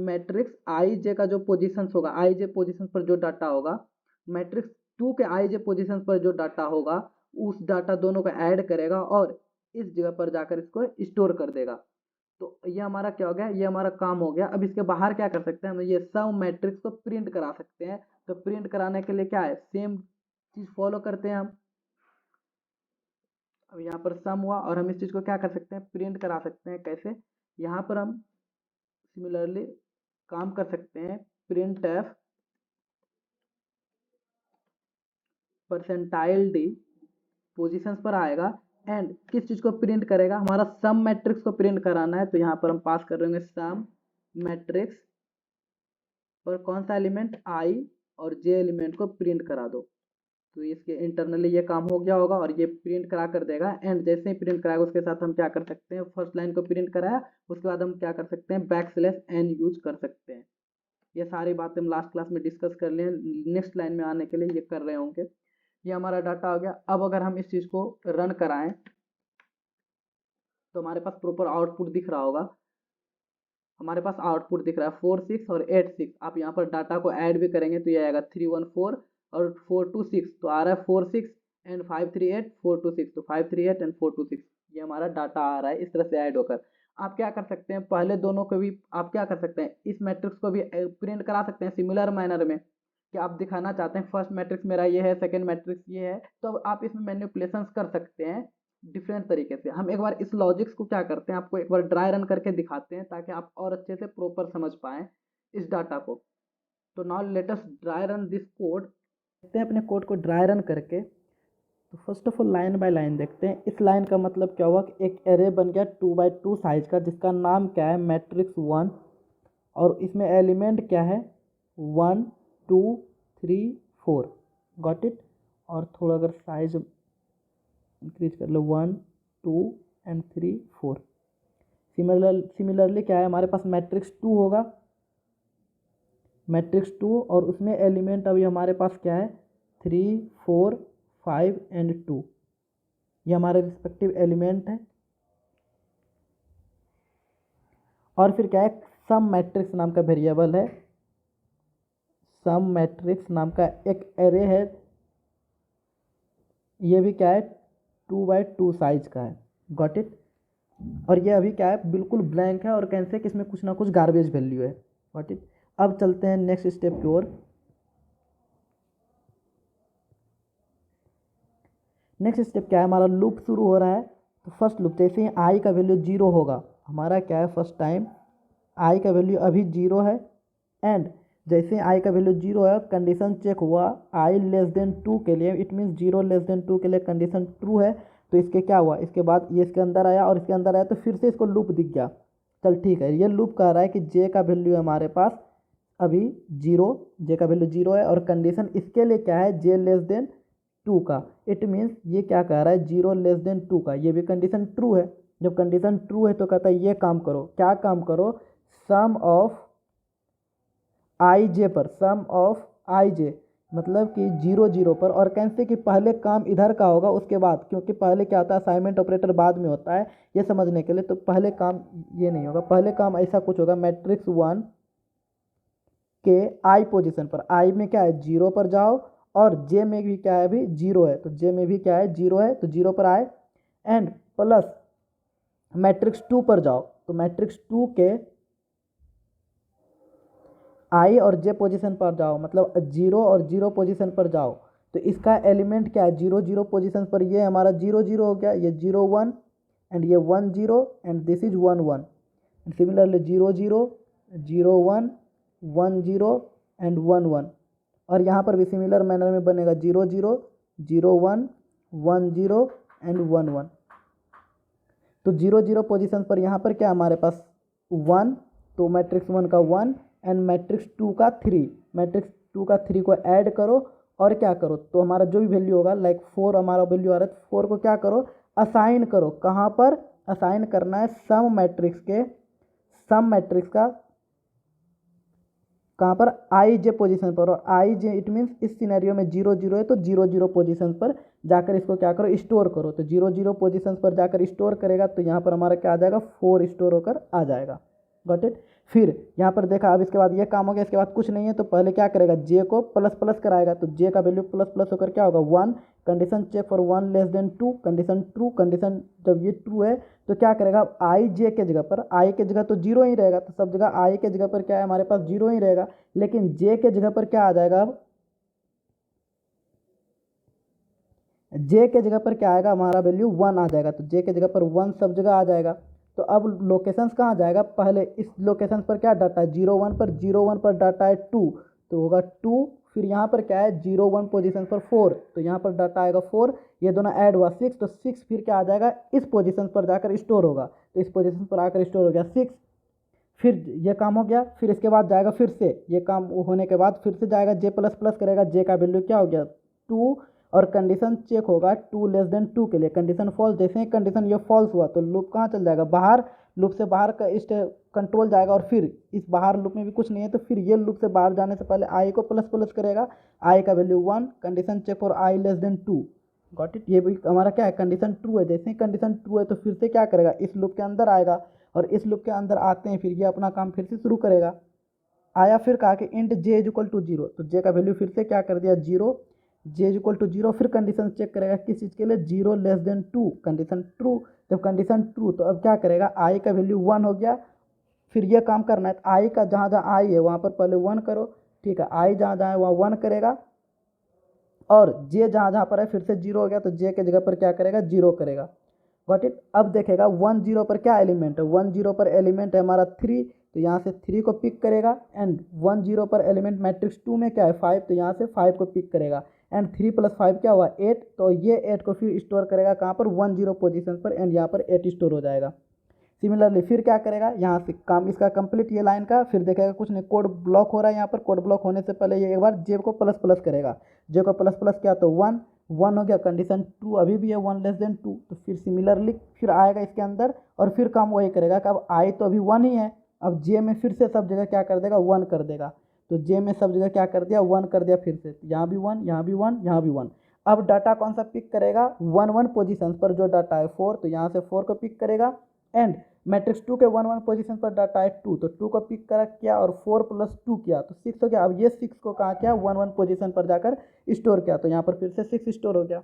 Speaker 1: मैट्रिक्स आई जे का जो पोजिशन होगा, आई जे पोजिशन पर जो डाटा होगा, मैट्रिक्स 2 के आई जे पोजिशन पर जो डाटा होगा, उस डाटा दोनों को ऐड करेगा और इस जगह पर जाकर इसको स्टोर कर देगा। तो ये हमारा क्या हो गया, ये हमारा काम हो गया। अब इसके बाहर क्या कर सकते हैं, हम ये सम मैट्रिक्स को प्रिंट करा सकते हैं। तो प्रिंट कराने के लिए क्या है, सेम चीज़ फॉलो करते हैं हम। अब यहाँ पर सम हुआ और हम इस चीज़ को क्या कर सकते हैं, प्रिंट करा सकते हैं। कैसे, यहाँ पर हम सिमिलरली काम कर सकते हैं, printf percentile D positions पर आएगा, एंड किस चीज़ को प्रिंट करेगा, हमारा सम मैट्रिक्स को प्रिंट कराना है। तो यहाँ पर हम पास कर देंगे सम मैट्रिक्स पर कौन सा एलिमेंट, आई, और जे एलिमेंट को प्रिंट करा दो। तो इसके इंटरनली ये काम हो गया होगा और ये प्रिंट करा कर देगा। एंड जैसे ही प्रिंट कराएगा उसके साथ हम क्या कर सकते हैं, फर्स्ट लाइन को प्रिंट कराया, उसके बाद हम क्या कर सकते हैं, बैकस्लैश n यूज कर सकते हैं। ये सारी बातें हम लास्ट क्लास में डिस्कस कर लिए, नेक्स्ट लाइन में आने के लिए ये कर रहे होंगे। ये हमारा डाटा हो गया। अब अगर हम इस चीज़ को रन कराएं तो हमारे पास प्रॉपर आउटपुट दिख रहा होगा। हमारे पास आउटपुट दिख रहा है 4 6 और 8 6। आप यहाँ पर डाटा को ऐड भी करेंगे तो ये आएगा 3 1 4 और 4 2 6, तो आ रहा है 4 6 एंड 5 3 8 4 2 6, तो 5 3 8 एंड 4 2 6 ये हमारा डाटा आ रहा है इस तरह से ऐड होकर। आप क्या कर सकते हैं, पहले दोनों को भी आप क्या कर सकते हैं, इस मैट्रिक्स को भी प्रिंट करा सकते हैं सिमिलर मैनर में, कि आप दिखाना चाहते हैं फर्स्ट मैट्रिक्स मेरा ये है, सेकेंड मैट्रिक्स ये है, तो अब आप इसमें मैनिपुलेशंस कर सकते हैं। डिफरेंट तरीके से। हम एक बार इस लॉजिक्स को क्या करते हैं, आपको एक बार ड्राई रन करके दिखाते हैं ताकि आप और अच्छे से प्रॉपर समझ पाएँ इस डाटा को। तो now let us dry run this code. देखते हैं अपने कोड को ड्राई रन करके। तो first of all line by line देखते हैं। इस लाइन का मतलब क्या हुआ कि एक एरे बन गया 2x2 साइज का, जिसका नाम क्या है मैट्रिक्स 1, और इसमें एलिमेंट क्या है 1 2 3 4। Got it. और थोड़ा अगर साइज इंक्रीज कर लो 1 2 एंड 3 4। सिमिलरली क्या है हमारे पास मैट्रिक्स 2 होगा, मैट्रिक्स 2, और उसमें एलिमेंट अभी हमारे पास क्या है 3 4 5 एंड 2। ये हमारे रिस्पेक्टिव एलिमेंट है। और फिर क्या है सम मैट्रिक्स नाम का वेरिएबल है, सम मैट्रिक्स नाम का एक एरे है, ये भी क्या है 2x2 साइज का है। Got it. और ये अभी क्या है बिल्कुल ब्लैंक है और कैसे कि इसमें कुछ ना कुछ गार्बेज वैल्यू है। Got it. अब चलते हैं नेक्स्ट स्टेप की ओर। नेक्स्ट स्टेप क्या है, हमारा लूप शुरू हो रहा है। तो फर्स्ट लूप जैसे ही आई का वैल्यू 0 होगा, हमारा क्या है फर्स्ट टाइम आई का वैल्यू अभी 0 है, एंड जैसे आई का वैल्यू 0 है कंडीशन चेक हुआ आई लेस देन 2 के लिए, इट मीन्स 0 लेस देन 2 के लिए कंडीशन ट्रू है। तो इसके क्या हुआ, इसके बाद ये इसके अंदर आया और इसके अंदर आया तो फिर से इसको लूप दिख गया। चल ठीक है, ये लूप कह रहा है कि जे का वैल्यू है हमारे पास अभी 0, जे का वैल्यू 0 है और कंडीशन इसके लिए क्या है जे लेस देन 2 का। इट मीन्स ये क्या कह रहा है 0 लेस देन 2 का, ये भी कंडीशन ट्रू है। जब कंडीशन ट्रू है तो कहता है ये काम करो, क्या काम करो, सम ऑफ आई जे पर, सम ऑफ आई जे मतलब कि 0 0 पर, और कैसे कि पहले काम इधर का होगा उसके बाद, क्योंकि पहले क्या होता है असाइनमेंट ऑपरेटर बाद में होता है ये समझने के लिए, तो पहले काम ये नहीं होगा, पहले काम ऐसा कुछ होगा मैट्रिक्स 1 के आई पोजीशन पर, आई में क्या है 0 पर जाओ, और जे में भी क्या है अभी 0 है तो जे में भी क्या है 0 है तो 0 पर आए, एंड प्लस मैट्रिक्स 2 पर जाओ, तो मैट्रिक्स 2 के आई और जे पोजीशन पर जाओ, मतलब 0 और 0 पोजीशन पर जाओ। तो इसका एलिमेंट क्या है 0 0 पोजीशन पर, ये हमारा 0 0 हो गया, ये 0 1 एंड ये 1 0 and this is 1 1। Similarly 0 0 0 1 1 0 and 1 1, और यहाँ पर भी सिमिलर मैनर में बनेगा 0 0 0 1 1 0 एंड 1 1। तो 0 0 पोजीशन पर यहाँ पर क्या हमारे पास 1, तो मैट्रिक्स 1 का 1 एंड मैट्रिक्स 2 का 3, मैट्रिक्स 2 का 3 को ऐड करो और क्या करो, तो हमारा जो भी वैल्यू होगा लाइक 4 हमारा वैल्यू आ रहा है, तो 4 को क्या करो असाइन करो, कहाँ पर असाइन करना है सम मैट्रिक्स के, सम मैट्रिक्स का कहाँ पर आई जे पोजीशन पर, और आई जे इट मीन्स इस सिनेरियो में 0 0 है तो 0 0 पोजीशन पर जाकर इसको क्या करो स्टोर करो, तो 0 0 पोजीशन पर जाकर स्टोर करेगा तो यहाँ पर हमारा क्या आ जाएगा 4 स्टोर होकर आ जाएगा। Got it. फिर यहाँ पर देखा अब इसके बाद ये काम हो गया, इसके बाद कुछ नहीं है तो पहले क्या करेगा जे को प्लस प्लस कराएगा, तो जे का वैल्यू प्लस प्लस होकर क्या होगा 1, condition check for 1 less than 2, condition true, condition जब ये ट्रू है तो क्या करेगा आई जे के जगह पर, आई के जगह तो 0 ही रहेगा, तो सब जगह आई के जगह पर क्या है हमारे पास 0 ही रहेगा, लेकिन जे के जगह पर क्या आ जाएगा, अब जे के जगह पर क्या आएगा हमारा वैल्यू 1 आ जाएगा, तो जे के जगह पर 1 सब जगह आ जाएगा। तो अब लोकेशंस कहाँ जाएगा, पहले इस लोकेशन पर क्या डाटा है 0 1 पर, 0 1 पर डाटा है 2 तो होगा 2, फिर यहाँ पर क्या है 0 1 पोजीशन पर 4 तो यहाँ पर डाटा आएगा 4, ये दोनों ऐड हुआ 6, तो 6 फिर क्या आ जाएगा इस पोजीशन पर जाकर स्टोर होगा, तो इस पोजीशन पर आकर स्टोर हो गया 6। फिर ये काम हो गया, फिर इसके बाद जाएगा फिर से ये काम होने के बाद फिर से जाएगा जे प्लस प्लस करेगा, जे का वैल्यू क्या हो गया 2, और कंडीशन चेक होगा 2 लेस देन 2 के लिए, कंडीशन फॉल्स, जैसे ही कंडीशन ये फॉल्स हुआ तो लूप कहाँ चल जाएगा बाहर, लूप से बाहर का इस कंट्रोल जाएगा, और फिर इस बाहर लूप में भी कुछ नहीं है तो फिर ये लूप से बाहर जाने से पहले आई को प्लस प्लस करेगा, आई का value 1, condition check for i less than 2। Got it. ये भी हमारा क्या है कंडीशन ट्रू है, जैसे ही कंडीशन ट्रू है तो फिर से क्या करेगा इस लूप के अंदर आएगा, और इस लूप के अंदर आते हैं फिर ये अपना काम फिर से शुरू करेगा, आया फिर कहा कि int j is equal to 0, तो जे का वैल्यू फिर से क्या कर दिया 0, जे इज इक्वल टू 0, फिर कंडीशन चेक करेगा किस चीज़ के लिए 0 लेस देन 2, कंडीशन ट्रू, जब कंडीशन ट्रू तो अब क्या करेगा आई का वैल्यू 1 हो गया, फिर ये काम करना है तो आई का जहाँ जहाँ आई है वहाँ पर पहले 1 करो, ठीक है, आई जहाँ जहाँ है वहाँ 1 करेगा, और जे जहाँ जहाँ पर है फिर से 0 हो गया तो जे के जगह पर क्या करेगा 0 करेगा, गॉट इट। अब देखेगा 1 0 पर क्या एलिमेंट है, 1 0 पर एलिमेंट है हमारा 3, तो यहाँ से 3 को पिक करेगा। एंड 1 0 पर एलिमेंट मैट्रिक्स 2 में क्या है 5, तो यहाँ से 5 को पिक करेगा। एंड 3 + 5 क्या हुआ 8, तो ये 8 को फिर स्टोर करेगा कहाँ पर 1 0 पोजीशन पर, एंड यहाँ पर 8 स्टोर हो जाएगा। सिमिलरली फिर क्या करेगा, यहाँ से काम इसका कंप्लीट ये लाइन का, फिर देखेगा कुछ नहीं, कोड ब्लॉक हो रहा है। यहाँ पर कोड ब्लॉक होने से पहले ये एक बार जे को प्लस प्लस करेगा, जे को प्लस प्लस क्या, तो 1 1 हो गया, कंडीशन 2 अभी भी है 1 <2, तो फिर सिमिलरली फिर आएगा इसके अंदर और फिर काम वही करेगा कि अब आई तो अभी 1 ही है, अब जे में फिर से सब जगह क्या कर देगा 1 कर देगा। तो जे में सब जगह क्या कर दिया 1 कर दिया, फिर से यहाँ भी 1, यहाँ भी 1, यहाँ भी 1। अब डाटा कौन सा पिक करेगा 1 1 पोजीशन पर जो डाटा है 4, तो यहाँ से 4 को पिक करेगा। एंड मैट्रिक्स 2 के 1 1 पोजीशन पर डाटा है 2, तो 2 को पिक करा किया और 4 + 2 किया तो 6 हो गया। अब ये 6 को कहाँ किया 1 1 पोजीशन पर जाकर स्टोर किया, तो यहाँ पर फिर से 6 स्टोर हो गया।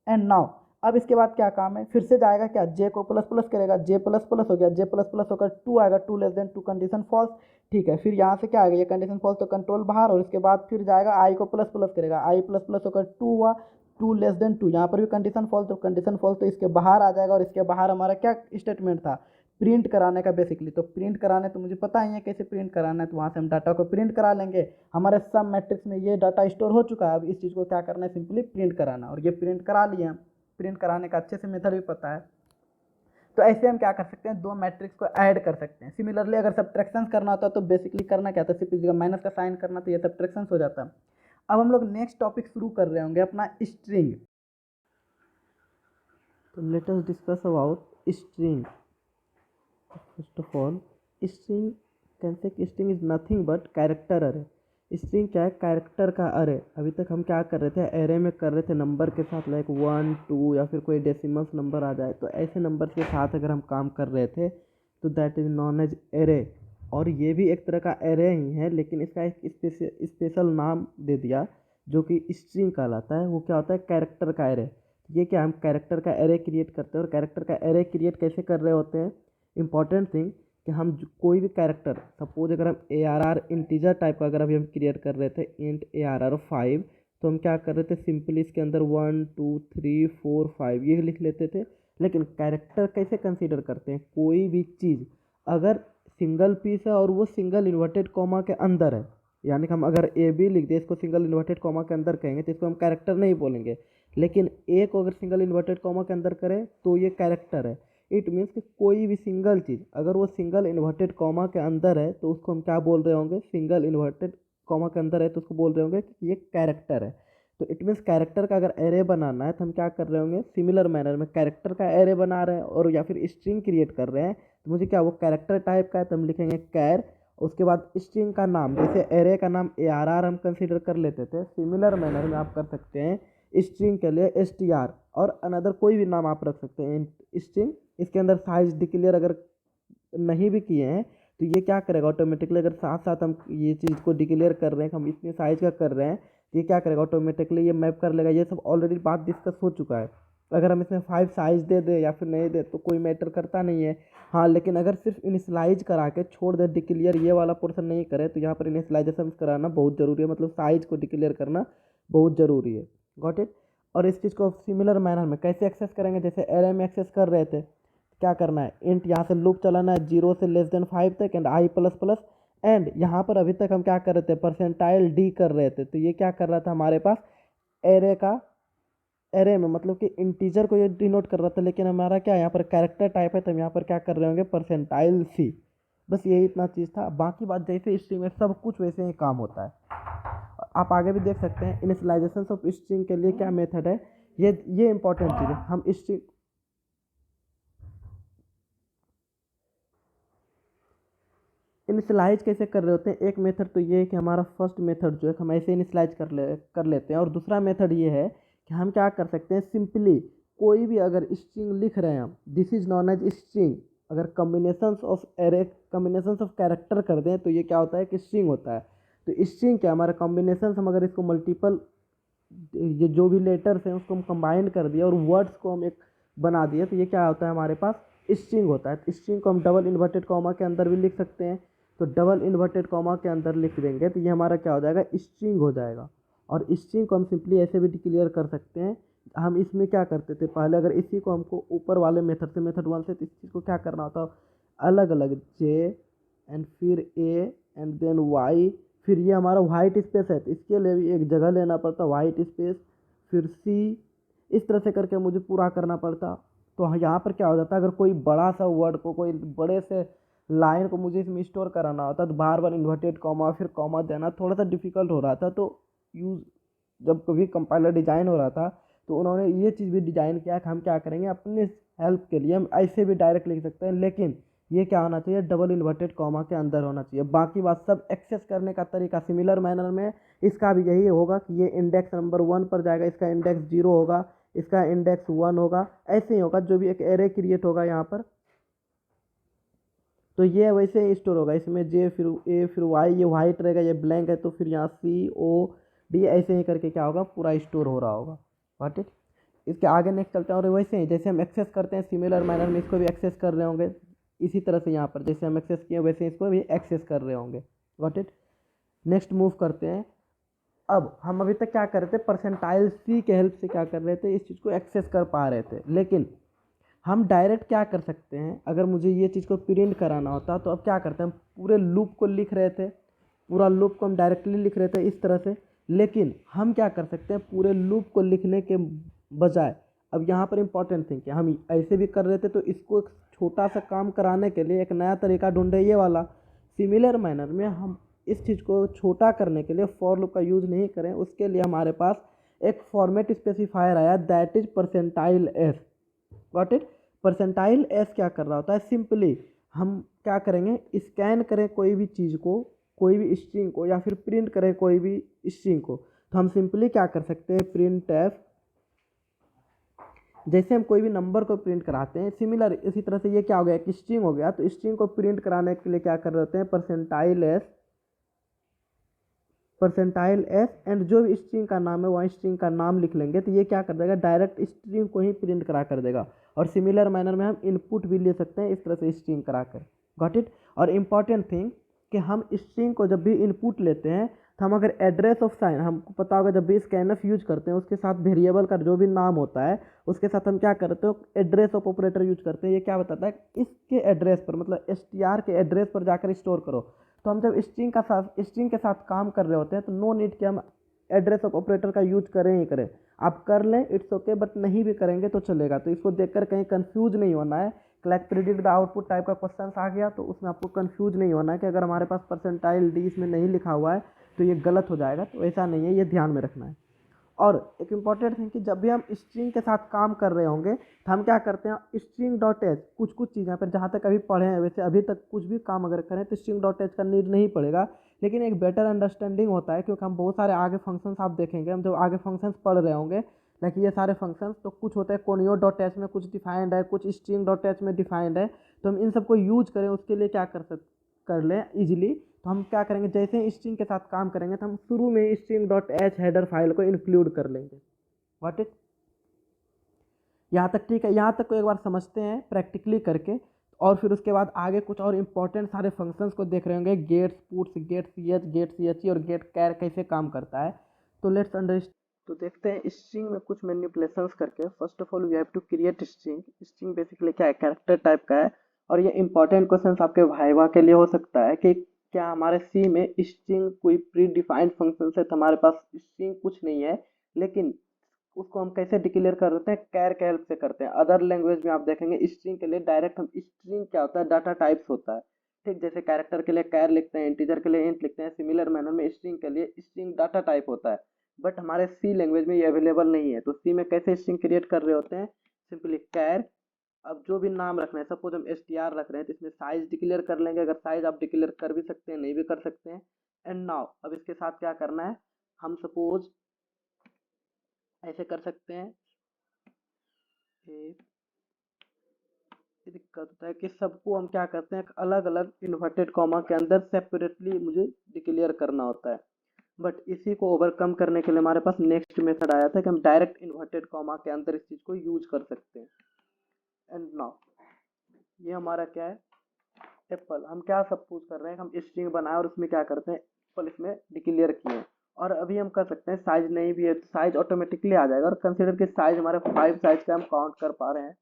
Speaker 1: एंड नाउ अब इसके बाद क्या काम है, फिर से जाएगा क्या जे को प्लस प्लस करेगा, जे प्लस प्लस हो गया, जे प्लस प्लस होकर 2 आएगा, 2 <2 कंडीशन फॉल्स, ठीक है। फिर यहाँ से क्या आएगा, ये कंडीशन फॉल्स तो कंट्रोल बाहर, और इसके बाद फिर जाएगा आई को प्लस प्लस करेगा, आई प्लस प्लस होकर 2 हुआ, 2 <2, यहाँ पर भी कंडीशन फॉल्स, तो कंडीशन फॉल्स तो इसके बाहर आ जाएगा। और इसके बाहर हमारा क्या स्टेटमेंट था, प्रिंट कराने का बेसिकली। तो प्रिंट कराने तो मुझे पता ही है कैसे प्रिंट कराना है, तो वहाँ से हम डाटा को प्रिंट करा लेंगे। हमारे सब मैट्रिक्स में ये डाटा स्टोर हो चुका है, अब इस चीज़ को क्या करना है, सिंपली प्रिंट कराना, और ये प्रिंट करा लिए हम। प्रिंट कराने का अच्छे से मेथड भी पता है। तो ऐसे हम क्या कर सकते हैं, दो मैट्रिक्स को ऐड कर सकते हैं। सिमिलरली अगर सब्ट्रैक्शन करना होता है तो बेसिकली करना क्या था, सिर्फ इस जगह माइनस का साइन करना, तो ये सब्ट्रैक्शन हो जाता है। अब हम लोग नेक्स्ट टॉपिक शुरू कर रहे होंगे अपना स्ट्रिंग। तो let us discuss about string. First of all string can say string is nothing but character अरे। स्ट्रिंग क्या है, कैरेक्टर का अरे। अभी तक हम क्या कर रहे थे, एरे में कर रहे थे नंबर के साथ, लाइक 1 2 या फिर कोई डेसिमल्स नंबर आ जाए, तो ऐसे नंबर के साथ अगर हम काम कर रहे थे तो that is known as array. और ये भी एक तरह का एरे ही है, लेकिन इसका एक स्पेशल नाम दे दिया जो कि स्ट्रिंग कहलाता है। वो क्या होता है, कैरेक्टर का एरे। ये क्या, हम कैरेक्टर का एरे क्रिएट करते हैं। और कैरेक्टर का एरे क्रिएट कैसे कर रहे होते हैं, इंपॉर्टेंट थिंग कि हम कोई भी कैरेक्टर, सपोज अगर हम ARR इंटीजर टाइप का अगर अभी हम क्रिएट कर रहे थे, इंट ARR 5, तो हम क्या कर रहे थे, सिंपली इसके अंदर 1 2 3 4 5 ये लिख लेते थे। लेकिन कैरेक्टर कैसे कंसीडर करते हैं, कोई भी चीज़ अगर सिंगल पीस है और वो सिंगल इन्वर्टेड कॉमा के अंदर है, यानी कि हम अगर AB लिख दे, इसको सिंगल इन्वर्टेड कॉमा के अंदर कहेंगे तो इसको हम कैरेक्टर नहीं बोलेंगे। लेकिन A को अगर सिंगल इन्वर्टेड कॉमा के अंदर करें तो ये कैरेक्टर है। इट मीन्स कि कोई भी सिंगल चीज़ अगर वो सिंगल इन्वर्टेड कॉमा के अंदर है तो उसको हम क्या बोल रहे होंगे, सिंगल इन्वर्टेड कॉमा के अंदर है तो उसको बोल रहे होंगे कि ये कैरेक्टर है। तो इट मीन्स कैरेक्टर का अगर एरे बनाना है तो हम क्या कर रहे होंगे, सिमिलर मैनर में कैरेक्टर का एरे बना रहे हैं और या फिर स्ट्रिंग क्रिएट कर रहे हैं, तो मुझे क्या वो कैरेक्टर टाइप का है तो हम लिखेंगे कैर, उसके बाद स्ट्रिंग का नाम, जैसे एरे का नाम ARR हम कंसिडर कर लेते थे, सिमिलर मैनर में आप कर सकते हैं स्ट्रिंग के लिए STR और अनदर कोई भी नाम आप रख सकते हैं स्ट्रिंग। इसके अंदर साइज डिक्लेयर अगर नहीं भी किए हैं तो ये क्या करेगा ऑटोमेटिकली, अगर साथ साथ हम ये चीज़ को डिक्लेयर कर रहे हैं कि हम इतने साइज का कर रहे हैं, तो ये क्या करेगा ऑटोमेटिकली ये मैप कर लेगा। ये सब ऑलरेडी बात डिस्कस हो चुका है। अगर हम इसमें 5 साइज दे दें या फिर नहीं दे तो कोई मैटर करता नहीं है। हाँ, लेकिन अगर सिर्फ इनिशलाइज करा के छोड़ दे, डिक्लेयर ये वाला पोर्शन नहीं करे, तो यहाँ पर इनिशलाइजेशन कराना बहुत ज़रूरी है, मतलब साइज को डिक्लेयर करना बहुत ज़रूरी है। Got it. और इस चीज़ को सिमिलर मैनर में कैसे एक्सेस करेंगे, जैसे एरे में एक्सेस कर रहे थे, क्या करना है, इंट यहाँ से लूप चलाना है 0 से <5 तक and I plus plus. And यहाँ पर अभी तक हम क्या कर रहे थे, परसेंटाइल D कर रहे थे, तो ये क्या कर रहा था हमारे पास एरे का, एरे में मतलब कि इंटीजर को ये डिनोट कर रहा था, लेकिन हमारा क्या यहाँ पर कैरेक्टर टाइप है तो हम यहाँ पर क्या कर रहे होंगे, परसेंटाइल C। बस यही इतना चीज़ था, बाकी बात जैसे स्ट्रिंग में सब कुछ वैसे ही काम होता है। आप आगे भी देख सकते हैं इनिशियलाइजेशन ऑफ स्ट्रिंग के लिए क्या मेथड है, ये इंपॉर्टेंट चीज़ है। हम स्ट्रिंग इनिशलाइज कैसे कर रहे होते हैं, एक मेथड तो ये है कि हमारा फर्स्ट मेथड जो है हम ऐसे इनिशलाइज कर लेते हैं, और दूसरा मेथड ये है कि हम क्या कर सकते हैं, सिंपली कोई भी अगर स्ट्रिंग लिख रहे हैं हम, this is known as string, अगर combinations of array, combinations of character कर दें तो ये क्या होता है कि स्ट्रिंग होता है। तो स्ट्रिंग क्या, हमारे कॉम्बिनेशन, हम अगर इसको मल्टीपल ये जो भी लेटर्स हैं उसको हम कंबाइन कर दिया और वर्ड्स को हम एक बना दिए, तो ये क्या होता है हमारे पास स्ट्रिंग होता है। स्ट्रिंग को हम डबल इन्वर्टेड कॉमा के अंदर भी लिख सकते हैं, तो डबल इन्वर्टेड कॉमा के अंदर लिख देंगे तो ये हमारा क्या हो जाएगा, स्ट्रिंग हो जाएगा। और स्ट्रिंग को हम सिंपली ऐसे भी डिक्लेयर कर सकते हैं। हम इसमें क्या करते थे पहले, अगर इसी को हमको ऊपर वाले मेथड से मेथड 1 से, तो इस चीज़ को क्या करना होता, अलग अलग जे एंड फिर ए एंड देन वाई, फिर ये हमारा वाइट स्पेस है तो इसके लिए भी एक जगह लेना पड़ता वाइट स्पेस, फिर सी, इस तरह से करके मुझे पूरा करना पड़ता। तो यहाँ पर क्या हो जाता है, अगर कोई बड़ा सा वर्ड को, कोई बड़े से लाइन को मुझे इसमें स्टोर कराना होता तो बार बार इन्वर्टेड कॉमा फिर कॉमा देना थोड़ा सा डिफिकल्ट हो रहा था। तो यूज जब कभी कंपाइलर डिजाइन हो रहा था तो उन्होंने ये चीज़ भी डिजाइन किया कि हम क्या करेंगे, अपने हेल्प के लिए हम ऐसे भी डायरेक्ट लिख सकते हैं, लेकिन ये क्या होना चाहिए, डबल इन्वर्टेड कॉमा के अंदर होना चाहिए। बाकी बात सब एक्सेस करने का तरीका सिमिलर मैनर में इसका भी यही होगा कि ये इंडेक्स नंबर 1 पर जाएगा, इसका इंडेक्स 0 होगा, इसका इंडेक्स 1 होगा, ऐसे ही होगा। जो भी एक एरे क्रिएट होगा यहाँ पर तो ये वैसे ही स्टोर होगा, इसमें जे फिर ए फिर वाई, ये वाइट रहेगा, ये ब्लैंक है तो फिर यहाँ सी ओ डी ऐसे ही करके क्या होगा, पूरा स्टोर हो रहा होगा। Got it. इसके आगे नेक्स्ट चलते हैं, और वैसे ही जैसे हम एक्सेस करते हैं सिमिलर मैनर में इसको भी एक्सेस कर रहे होंगे, इसी तरह से यहाँ पर जैसे हम एक्सेस किए वैसे इसको भी एक्सेस कर रहे होंगे। Got it. नेक्स्ट मूव करते हैं। अब हम अभी तक क्या कर रहे थे, परसेंटाइल सी के हेल्प से क्या कर रहे थे, इस चीज़ को एक्सेस कर पा रहे थे, लेकिन हम डायरेक्ट क्या कर सकते हैं, अगर मुझे ये चीज़ को प्रिंट कराना होता तो अब क्या करते हैं, हम पूरे लूप को लिख रहे थे, पूरा लूप को हम डायरेक्टली लिख रहे थे इस तरह से, लेकिन हम क्या कर सकते हैं, पूरे लूप को लिखने के बजाय अब यहाँ पर इंपॉर्टेंट थिंग कि हम ऐसे भी कर रहे थे, तो इसको एक छोटा सा काम कराने के लिए एक नया तरीका ढूंढे, ये वाला सिमिलर मैनर में हम इस चीज़ को छोटा करने के लिए फॉर लूप का यूज़ नहीं करें, उसके लिए हमारे पास एक फॉर्मेट स्पेसिफायर आया, that is percentile S. Got it. Percentile S क्या कर रहा होता है, सिंपली हम क्या करेंगे, स्कैन करें कोई भी चीज़ को, कोई भी स्ट्रिंग को, या फिर प्रिंट करें कोई भी स्ट्रिंग को, तो हम सिंपली क्या कर सकते हैं, प्रिंट एफ, जैसे हम कोई भी नंबर को प्रिंट कराते हैं सिमिलर इसी तरह से ये क्या हो गया, एक स्ट्रिंग हो गया, तो स्ट्रिंग को प्रिंट कराने के लिए क्या कर रहे होते हैं, percentile S, percentile S and जो भी स्ट्रिंग का नाम है वहाँ स्ट्रिंग का नाम लिख लेंगे, तो ये क्या कर देगा, डायरेक्ट स्ट्रिंग को ही प्रिंट करा कर देगा। और सिमिलर मैनर में हम इनपुट भी ले सकते हैं इस तरह से स्ट्रिंग करा कर। Got it. और इम्पॉर्टेंट थिंग कि हम स्ट्रिंग को जब भी इनपुट लेते हैं तो हम अगर एड्रेस ऑफ साइन, हमको पता होगा जब भी स्कैनफ यूज करते हैं उसके साथ वेरिएबल का जो भी नाम होता है उसके साथ हम क्या करते हो, एड्रेस ऑफ ऑपरेटर यूज करते हैं। ये क्या बताता है, इसके एड्रेस पर मतलब str के एड्रेस पर जाकर स्टोर करो। तो हम जब स्ट्रिंग के साथ काम कर रहे होते हैं तो नो नीड कि हम एड्रेस ऑफ ऑपरेटर का यूज करें ही करें, आप कर लें इट्स ओके, बट नहीं भी करेंगे तो चलेगा। तो इसको देखकर कहीं कंफ्यूज नहीं होना है, clack predict the output type का क्वेश्चन आ गया तो उसमें आपको कंफ्यूज नहीं होना है कि अगर हमारे पास परसेंटाइल डी इसमें नहीं लिखा हुआ है तो ये गलत हो जाएगा, तो ऐसा नहीं है, ये ध्यान में रखना है। और एक इम्पॉर्टेंट थिंग कि जब भी हम स्ट्रिंग के साथ काम कर रहे होंगे तो हम क्या करते हैं, स्ट्रिंग डॉट एच कुछ कुछ चीज़ें पर जहाँ तक अभी पढ़े हैं, वैसे अभी तक कुछ भी काम अगर करें तो स्ट्रिंग डॉट एच का नीड नहीं पड़ेगा, लेकिन एक बेटर अंडरस्टैंडिंग होता है क्योंकि हम बहुत सारे आगे फंक्शंस आप देखेंगे, हम जब आगे फंक्शंस पढ़ रहे होंगे लाइक ये सारे फंक्शंस, तो कुछ होते हैं कोनियो डॉट एच में कुछ डिफाइंड है, कुछ स्ट्रिंग डॉट एच में डिफाइंड है, तो हम इन सबको यूज करें उसके लिए क्या कर लें इजीली। तो हम क्या करेंगे, जैसे ही स्ट्रिंग के साथ काम करेंगे तो हम शुरू में string dot H header file को इंक्लूड कर लेंगे। What it. यहाँ तक ठीक है, यहाँ तक को एक बार समझते हैं प्रैक्टिकली करके, और फिर उसके बाद आगे कुछ और इंपॉर्टेंट सारे फंक्शंस को देख रहे होंगे, gets puts get C H get C H E और गेट कैर कैसे काम करता है। तो लेट्स अंडरस्टैंड, तो देखते हैं स्ट्रिंग में कुछ मैनिपुलेशंस करके। First of all we have to create string. String basically क्या है, कैरेक्टर टाइप का है, और ये इंपॉर्टेंट क्वेश्चन आपके वाइवा के लिए हो सकता है कि क्या हमारे सी में स्ट्रिंग कोई प्री डिफाइंड फंक्शन है, तो हमारे पास स्ट्रिंग कुछ नहीं है, लेकिन उसको हम कैसे डिक्लेयर करते हैं, कैर के हेल्प से करते हैं। अदर लैंग्वेज में आप देखेंगे स्ट्रिंग के लिए डायरेक्ट हम, स्ट्रिंग क्या होता है, डाटा टाइप्स होता है, ठीक, जैसे कैरेक्टर के लिए कैर लिखते हैं, इंटीजर के लिए इंट लिखते हैं, सिमिलर मैनर में स्ट्रिंग के लिए स्ट्रिंग डाटा टाइप होता है, बट हमारे सी लैंग्वेज में ये अवेलेबल नहीं है। तो सी में कैसे स्ट्रिंग क्रिएट कर रहे होते हैं, सिंपली कैर, अब जो भी नाम रखना है, सपोज हम str रख रहे हैं तो इसमें साइज डिक्लेयर कर लेंगे, अगर साइज आप डिक्लेयर कर भी सकते हैं नहीं भी कर सकते हैं। एंड नाउ अब इसके साथ क्या करना है, हम सपोज ऐसे कर सकते हैं, ये दिक्कत होता है कि सबको हम क्या करते हैं, अलग अलग इन्वर्टेड कॉमा के अंदर सेपरेटली मुझे डिक्लेयर करना होता है, बट इसी को ओवरकम करने के लिए हमारे पास नेक्स्ट मेथड आया था कि हम डायरेक्ट इन्वर्टेड कॉमा के अंदर इस चीज़ को यूज कर सकते हैं। एंड नाउ ये हमारा क्या है, एप्पल। हम क्या सपोज कर रहे हैं, हम स्ट्रिंग बनाए और उसमें क्या करते हैं, एप्पल इसमें डिक्लेयर किए, और अभी हम कर सकते हैं साइज नहीं भी है तो साइज ऑटोमेटिकली आ जाएगा, और कंसिडर के साइज हमारे 5 साइज का हम काउंट कर पा रहे हैं,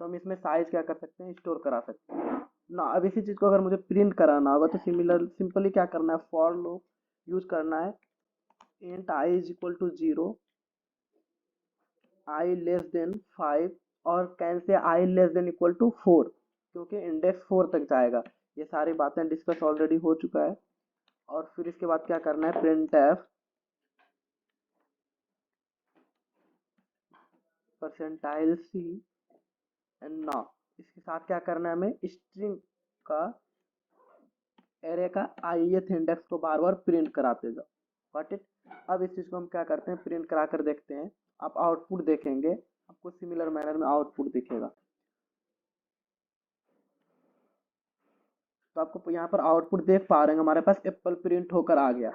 Speaker 1: तो हम इसमें साइज क्या कर सकते हैं, स्टोर करा सकते हैं ना। अब इसी चीज़ को अगर मुझे प्रिंट कराना होगा तो सिंपली क्या करना है, फॉर लूप यूज करना है, int i is equal to 0, i less than 5, और can say i less than equal to 4, क्योंकि इंडेक्स 4 तक जाएगा। ये सारी बातें डिस्कस ऑलरेडी हो चुका है। और फिर इसके बाद क्या करना है, printf percentile c and now, इसके साथ क्या करना है, हमें स्ट्रिंग का एरे का ith इंडेक्स को बार बार प्रिंट कराते जाओ। Got it. अब इस चीज को हम क्या करते हैं, प्रिंट करा कर देखते हैं। आप आउटपुट देखेंगे, आपको सिमिलर मैनर में आउटपुट दिखेगा। तो आपको यहाँ पर आउटपुट देख पा रहे हैं, हमारे पास एप्पल प्रिंट होकर आ गया।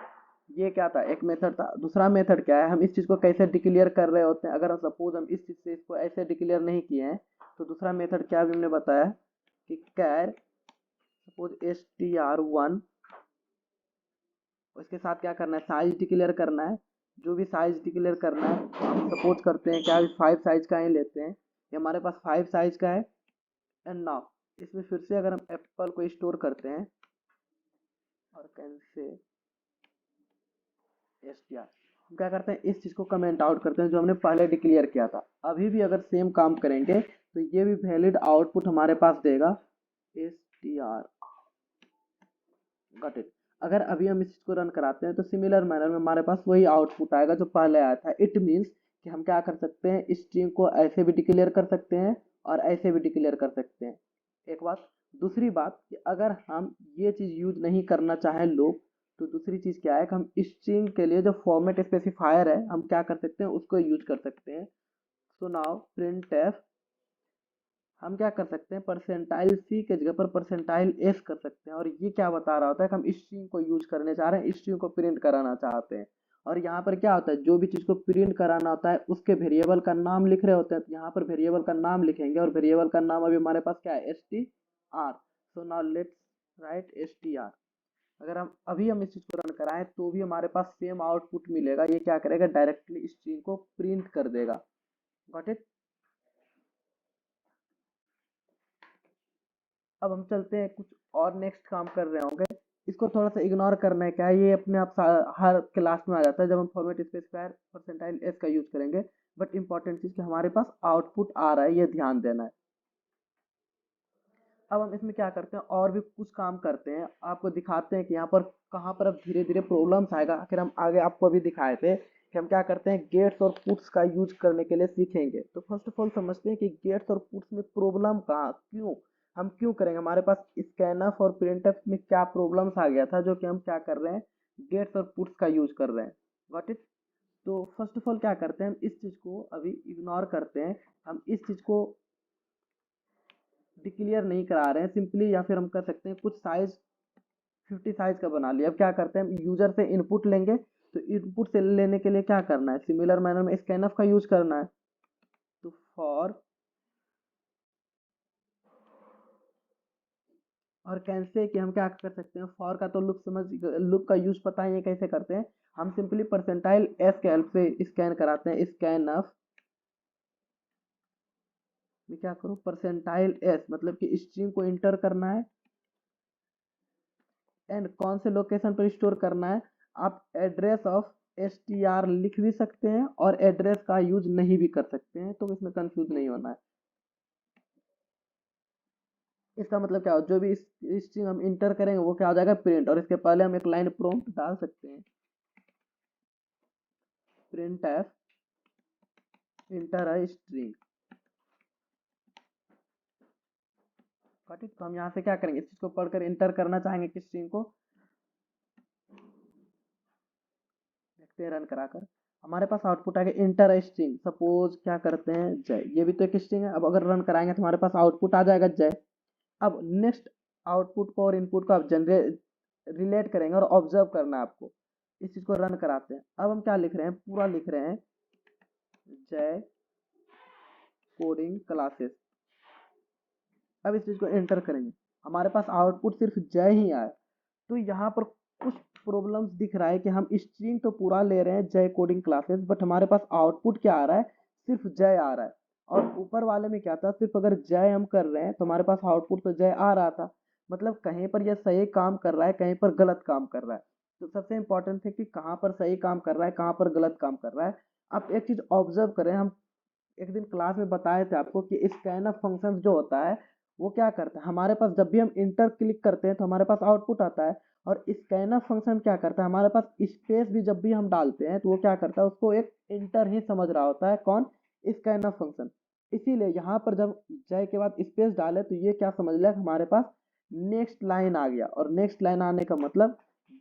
Speaker 1: ये क्या था, एक मेथड था। दूसरा मेथड क्या है, हम इस चीज़ को कैसे डिक्लेयर कर रहे होते हैं। अगर हम सपोज हम इस चीज़ से इसको ऐसे डिक्लेयर नहीं किए हैं, तो दूसरा मेथड क्या भी हमने बताया कि कैर सपोज str1, उसके साथ क्या करना है, साइज डिक्लेयर करना है। जो भी साइज डिक्लेयर करना है, हम सपोज करते हैं क्या 5 साइज का ही लेते हैं, ये हमारे पास 5 साइज का है। एंड नाउ इसमें फिर से अगर हम एप्पल को स्टोर करते हैं और कैन से str, हम क्या करते हैं, इस चीज़ को कमेंट आउट करते हैं जो हमने पहले डिक्लेयर किया था। अभी भी अगर सेम काम करेंगे तो ये भी वैलिड आउटपुट हमारे पास देगा str। Got it. अगर अभी हम इस चीज़ को रन कराते हैं तो सिमिलर मैनर में हमारे पास वही आउटपुट आएगा जो पहले आया था। इट मीन्स कि हम क्या कर सकते हैं, स्ट्रिंग को ऐसे भी डिक्लेयर कर सकते हैं और ऐसे भी डिक्लेयर कर सकते हैं। एक बात। दूसरी बात कि अगर हम ये चीज़ यूज नहीं करना चाहें लोग, तो दूसरी चीज़ क्या है कि हम स्ट्रिंग के लिए जो फॉर्मेट स्पेसिफायर है, हम क्या कर सकते हैं, उसको यूज कर सकते हैं। सो नाउ प्रिंट एफ, हम क्या कर सकते हैं, परसेंटाइल सी के जगह पर परसेंटाइल एस कर सकते हैं। और ये क्या बता रहा होता है कि हम स्ट्रिंग को यूज करने चाह रहे हैं, स्ट्रिंग को प्रिंट कराना चाहते हैं। और यहाँ पर क्या होता है, जो भी चीज़ को प्रिंट कराना होता है उसके वेरिएबल का नाम लिख रहे होते हैं। तो यहाँ पर वेरिएबल का नाम लिखेंगे, और वेरिएबल का नाम अभी हमारे पास क्या है, str। So now let's write str। अगर हम इस चीज़ को रन कराएं तो भी हमारे पास सेम आउटपुट मिलेगा। ये क्या करेगा, डायरेक्टली स्ट्रिंग को प्रिंट कर देगा। Got it. अब हम चलते हैं कुछ और नेक्स्ट काम कर रहे होंगे। इसको थोड़ा सा इग्नोर करना है, क्या है, ये अपने आप हर क्लास में आ जाता है जब हम फॉर्मेट स्पेसिफायर परसेंटाइल एस का यूज करेंगे। बट इंपॉर्टेंट चीज़ कि हमारे पास आउटपुट आ रहा है, ये ध्यान देना है। अब हम इसमें क्या करते हैं, और भी कुछ काम करते हैं, आपको दिखाते हैं कि यहाँ पर कहाँ पर अब धीरे धीरे प्रॉब्लम्स आएगा। आखिर हम आगे आपको अभी दिखाए थे कि हम क्या करते हैं, गेट्स और पुट्स का यूज करने के लिए सीखेंगे। तो फर्स्ट ऑफ ऑल समझते हैं कि गेट्स और पुट्स में प्रॉब्लम कहाँ, क्यों हम क्यों करेंगे, हमारे पास स्कैनफ और प्रिंटफ में क्या प्रॉब्लम्स आ गया था जो कि हम क्या कर रहे हैं, गेट्स और पुट्स का यूज कर रहे हैं। Got it. तो फर्स्ट ऑफ ऑल क्या करते हैं, हम इस चीज़ को अभी इग्नोर करते हैं। हम इस चीज़ को डिक्लेयर नहीं करा रहे हैं सिंपली, या फिर हम कर सकते हैं कुछ साइज 50 साइज का बना लिया। अब क्या करते हैं, यूजर से इनपुट लेंगे, तो इनपुट से लेने के लिए क्या करना है, सिमिलर मैनर में स्कैनफ का यूज करना है। तो फॉर और कैसे कि हम क्या कर सकते हैं, फॉर का तो लुक का यूज पता है, ये कैसे करते हैं, हम सिंपली परसेंटाइल एस के हेल्प से स्कैन कराते हैं। स्कैनफ में क्या करूँ, परसेंटाइल एस मतलब कि स्ट्रिंग को इंटर करना है एंड कौन से लोकेशन पर स्टोर करना है। आप एड्रेस ऑफ str लिख भी सकते हैं और एड्रेस का यूज नहीं भी कर सकते हैं, तो इसमें कंफ्यूज नहीं होना है। इसका मतलब क्या हो, जो भी स्ट्रिंग हम इंटर करेंगे वो क्या हो जाएगा, प्रिंट। और इसके पहले हम एक लाइन प्रॉम्प्ट डाल सकते हैं, print F inter a string. तो हम यहाँ से क्या करेंगे, इस चीज को पढ़कर इंटर करना चाहेंगे किस स्ट्रिंग को, देखते हैं रन कराकर। हमारे पास आउटपुट आएगा इंटर स्ट्रिंग, सपोज क्या करते हैं, जय। ये भी तो एक स्ट्रिंग है। अब अगर रन कराएंगे तो हमारे पास आउटपुट आ जाएगा जय। अब नेक्स्ट आउटपुट को और इनपुट को आप जनरेट रिलेट करेंगे और ऑब्जर्व करना है आपको। इस चीज को रन कराते हैं। अब हम क्या लिख रहे हैं, पूरा लिख रहे हैं जय कोडिंग क्लासेस। अब इस चीज को एंटर करेंगे, हमारे पास आउटपुट सिर्फ जय ही आया। तो यहाँ पर कुछ प्रॉब्लम्स दिख रहा है कि हम स्ट्रिंग तो पूरा ले रहे हैं जय कोडिंग क्लासेस, बट हमारे पास आउटपुट क्या आ रहा है, सिर्फ जय आ रहा है। और ऊपर वाले में क्या था, सिर्फ अगर जय हम कर रहे हैं तो हमारे पास आउटपुट तो जय आ रहा था। मतलब कहीं पर यह सही काम कर रहा है, कहीं पर गलत काम कर रहा है। तो सबसे इम्पोर्टेंट है कि कहाँ पर सही काम कर रहा है, कहाँ पर गलत काम कर रहा है। आप एक चीज़ ऑब्जर्व करें, हम एक दिन क्लास में बताए थे आपको कि स्कैनफ फंक्शन जो होता है वो क्या करता है, हमारे पास जब भी हम इंटर क्लिक करते हैं तो हमारे पास आउटपुट आता है। और स्कैनफ फंक्शन क्या करता है, हमारे पास स्पेस भी जब भी हम डालते हैं तो वो क्या करता है, उसको एक इंटर ही समझ रहा होता है, कौन, स्कैनफ फंक्शन। इसीलिए यहाँ पर जब जय के बाद स्पेस डाले तो ये क्या समझ लिया, हमारे पास नेक्स्ट लाइन आ गया। और नेक्स्ट लाइन आने का मतलब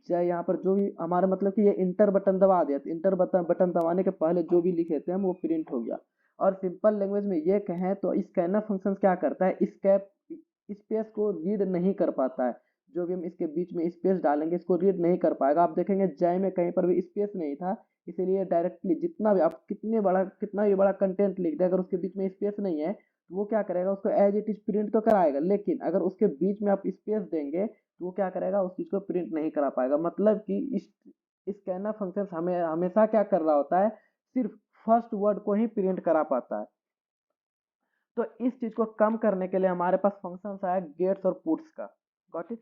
Speaker 1: जय यहाँ पर जो भी हमारे मतलब कि ये इंटर बटन दबा दिया, तो इंटर बटन दबाने के पहले जो भी लिखे थे हम वो प्रिंट हो गया। और सिंपल लैंग्वेज में ये कहें तो स्कैनर फंक्शन क्या करता है, स्कैप स्पेस को रीड नहीं कर पाता है। जो भी हम इसके बीच में स्पेस डालेंगे इसको रीड नहीं कर पाएगा। आप देखेंगे जय में कहीं पर भी स्पेस नहीं था, इसीलिए डायरेक्टली जितना भी आप कितना भी बड़ा कंटेंट लिख दें, अगर उसके बीच में स्पेस नहीं है तो वो क्या करेगा, उसको एज इट इज प्रिंट तो कराएगा, लेकिन अगर उसके बीच में आप स्पेस देंगे तो वो क्या करेगा, उस चीज़ को प्रिंट नहीं करा पाएगा। मतलब कि इस स्कैनर फंक्शन हमें हमेशा क्या कर रहा होता है, सिर्फ फर्स्ट वर्ड को ही प्रिंट करा पाता है। तो इस चीज को कम करने के लिए हमारे पास फंक्शंस आया गेट्स और पुट्स का। Got it.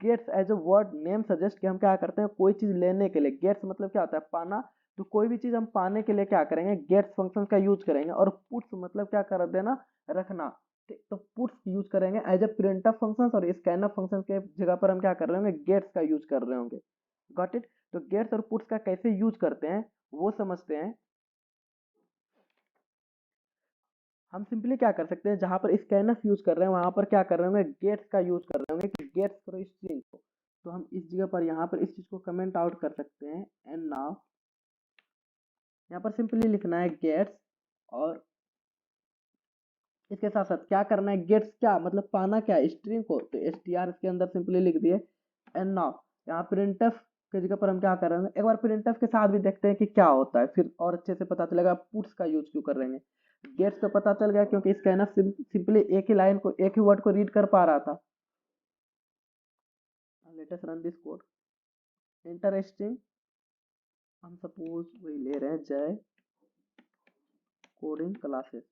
Speaker 1: Gets as a word name suggest कि हम क्या करते हैं, कोई चीज लेने के लिए, गेट्स मतलब क्या होता है, पाना। तो कोई भी चीज हम पाने के लिए क्या करेंगे, गेट्स फंक्शन का यूज करेंगे। और पुट्स मतलब क्या कर देना, रखना। ठीक, तो पुट्स यूज करेंगे एज अ प्रिंटफ फंक्शन, और स्कैनफ फंक्शन के जगह पर हम क्या कर रहे होंगे, गेट्स का यूज कर रहे होंगे। Got it. तो गेट्स और पुट्स का कैसे यूज करते हैं वो समझते हैं। हम सिंपली क्या कर सकते हैं, जहां पर स्कैनफ यूज कर रहे हैं वहां पर क्या कर रहे होंगे, गेट्स का यूज कर रहे होंगे कि गेट्स करो स्ट्रिंग को। तो हम इस जगह पर यहाँ पर इस चीज को कमेंट आउट कर सकते हैं। एंड नाउ यहाँ पर सिंपली लिखना है गेट्स, और इसके साथ साथ क्या करना है, गेट्स क्या मतलब पाना क्या है, स्ट्रिंग को, तो एस टी आर इसके अंदर सिंपली लिख दिए। एंड नाउ यहाँ प्रिंटफ की जगह पर हम क्या कर रहे हैं, एक बार प्रिंटफ के साथ भी देखते हैं कि क्या होता है, फिर और अच्छे से पता चलेगा पुट्स का यूज क्यों कर रहे हैं। गेट्स तो पता चल गया क्योंकि स्कैनर सिंपली एक ही लाइन को, एक ही वर्ड को रीड कर पा रहा था। Let us run this code. Inter string, हम सपोज वही ले रहे हैं जय कोडिंग क्लासेस,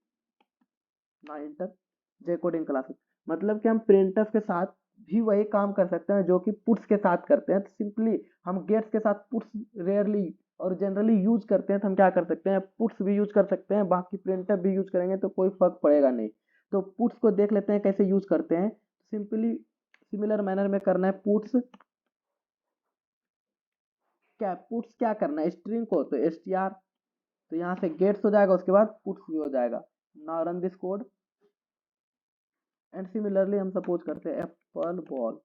Speaker 1: ना इंटर जय कोडिंग क्लासेस। मतलब कि हम प्रिंटफ के साथ भी वही काम कर सकते हैं जो कि पुट्स के साथ करते हैं। तो सिंपली हम गेट्स के साथ पुट्स रेयरली और जनरली यूज करते हैं, तो हम क्या कर सकते हैं, पुट्स भी यूज कर सकते हैं, बाकी प्रिंटफ भी यूज करेंगे तो कोई फर्क पड़ेगा नहीं। तो पुट्स को देख लेते हैं कैसे यूज करते हैं। सिंपली सिमिलर मैनर में करना है पुट्स, क्या पुट्स क्या करना है, स्ट्रिंग को, तो एस टी आर, तो यहाँ से गेट्स हो जाएगा, उसके बाद पुट्स भी हो जाएगा। Now run this code. And similarly हम सपोज करते हैं apple ball,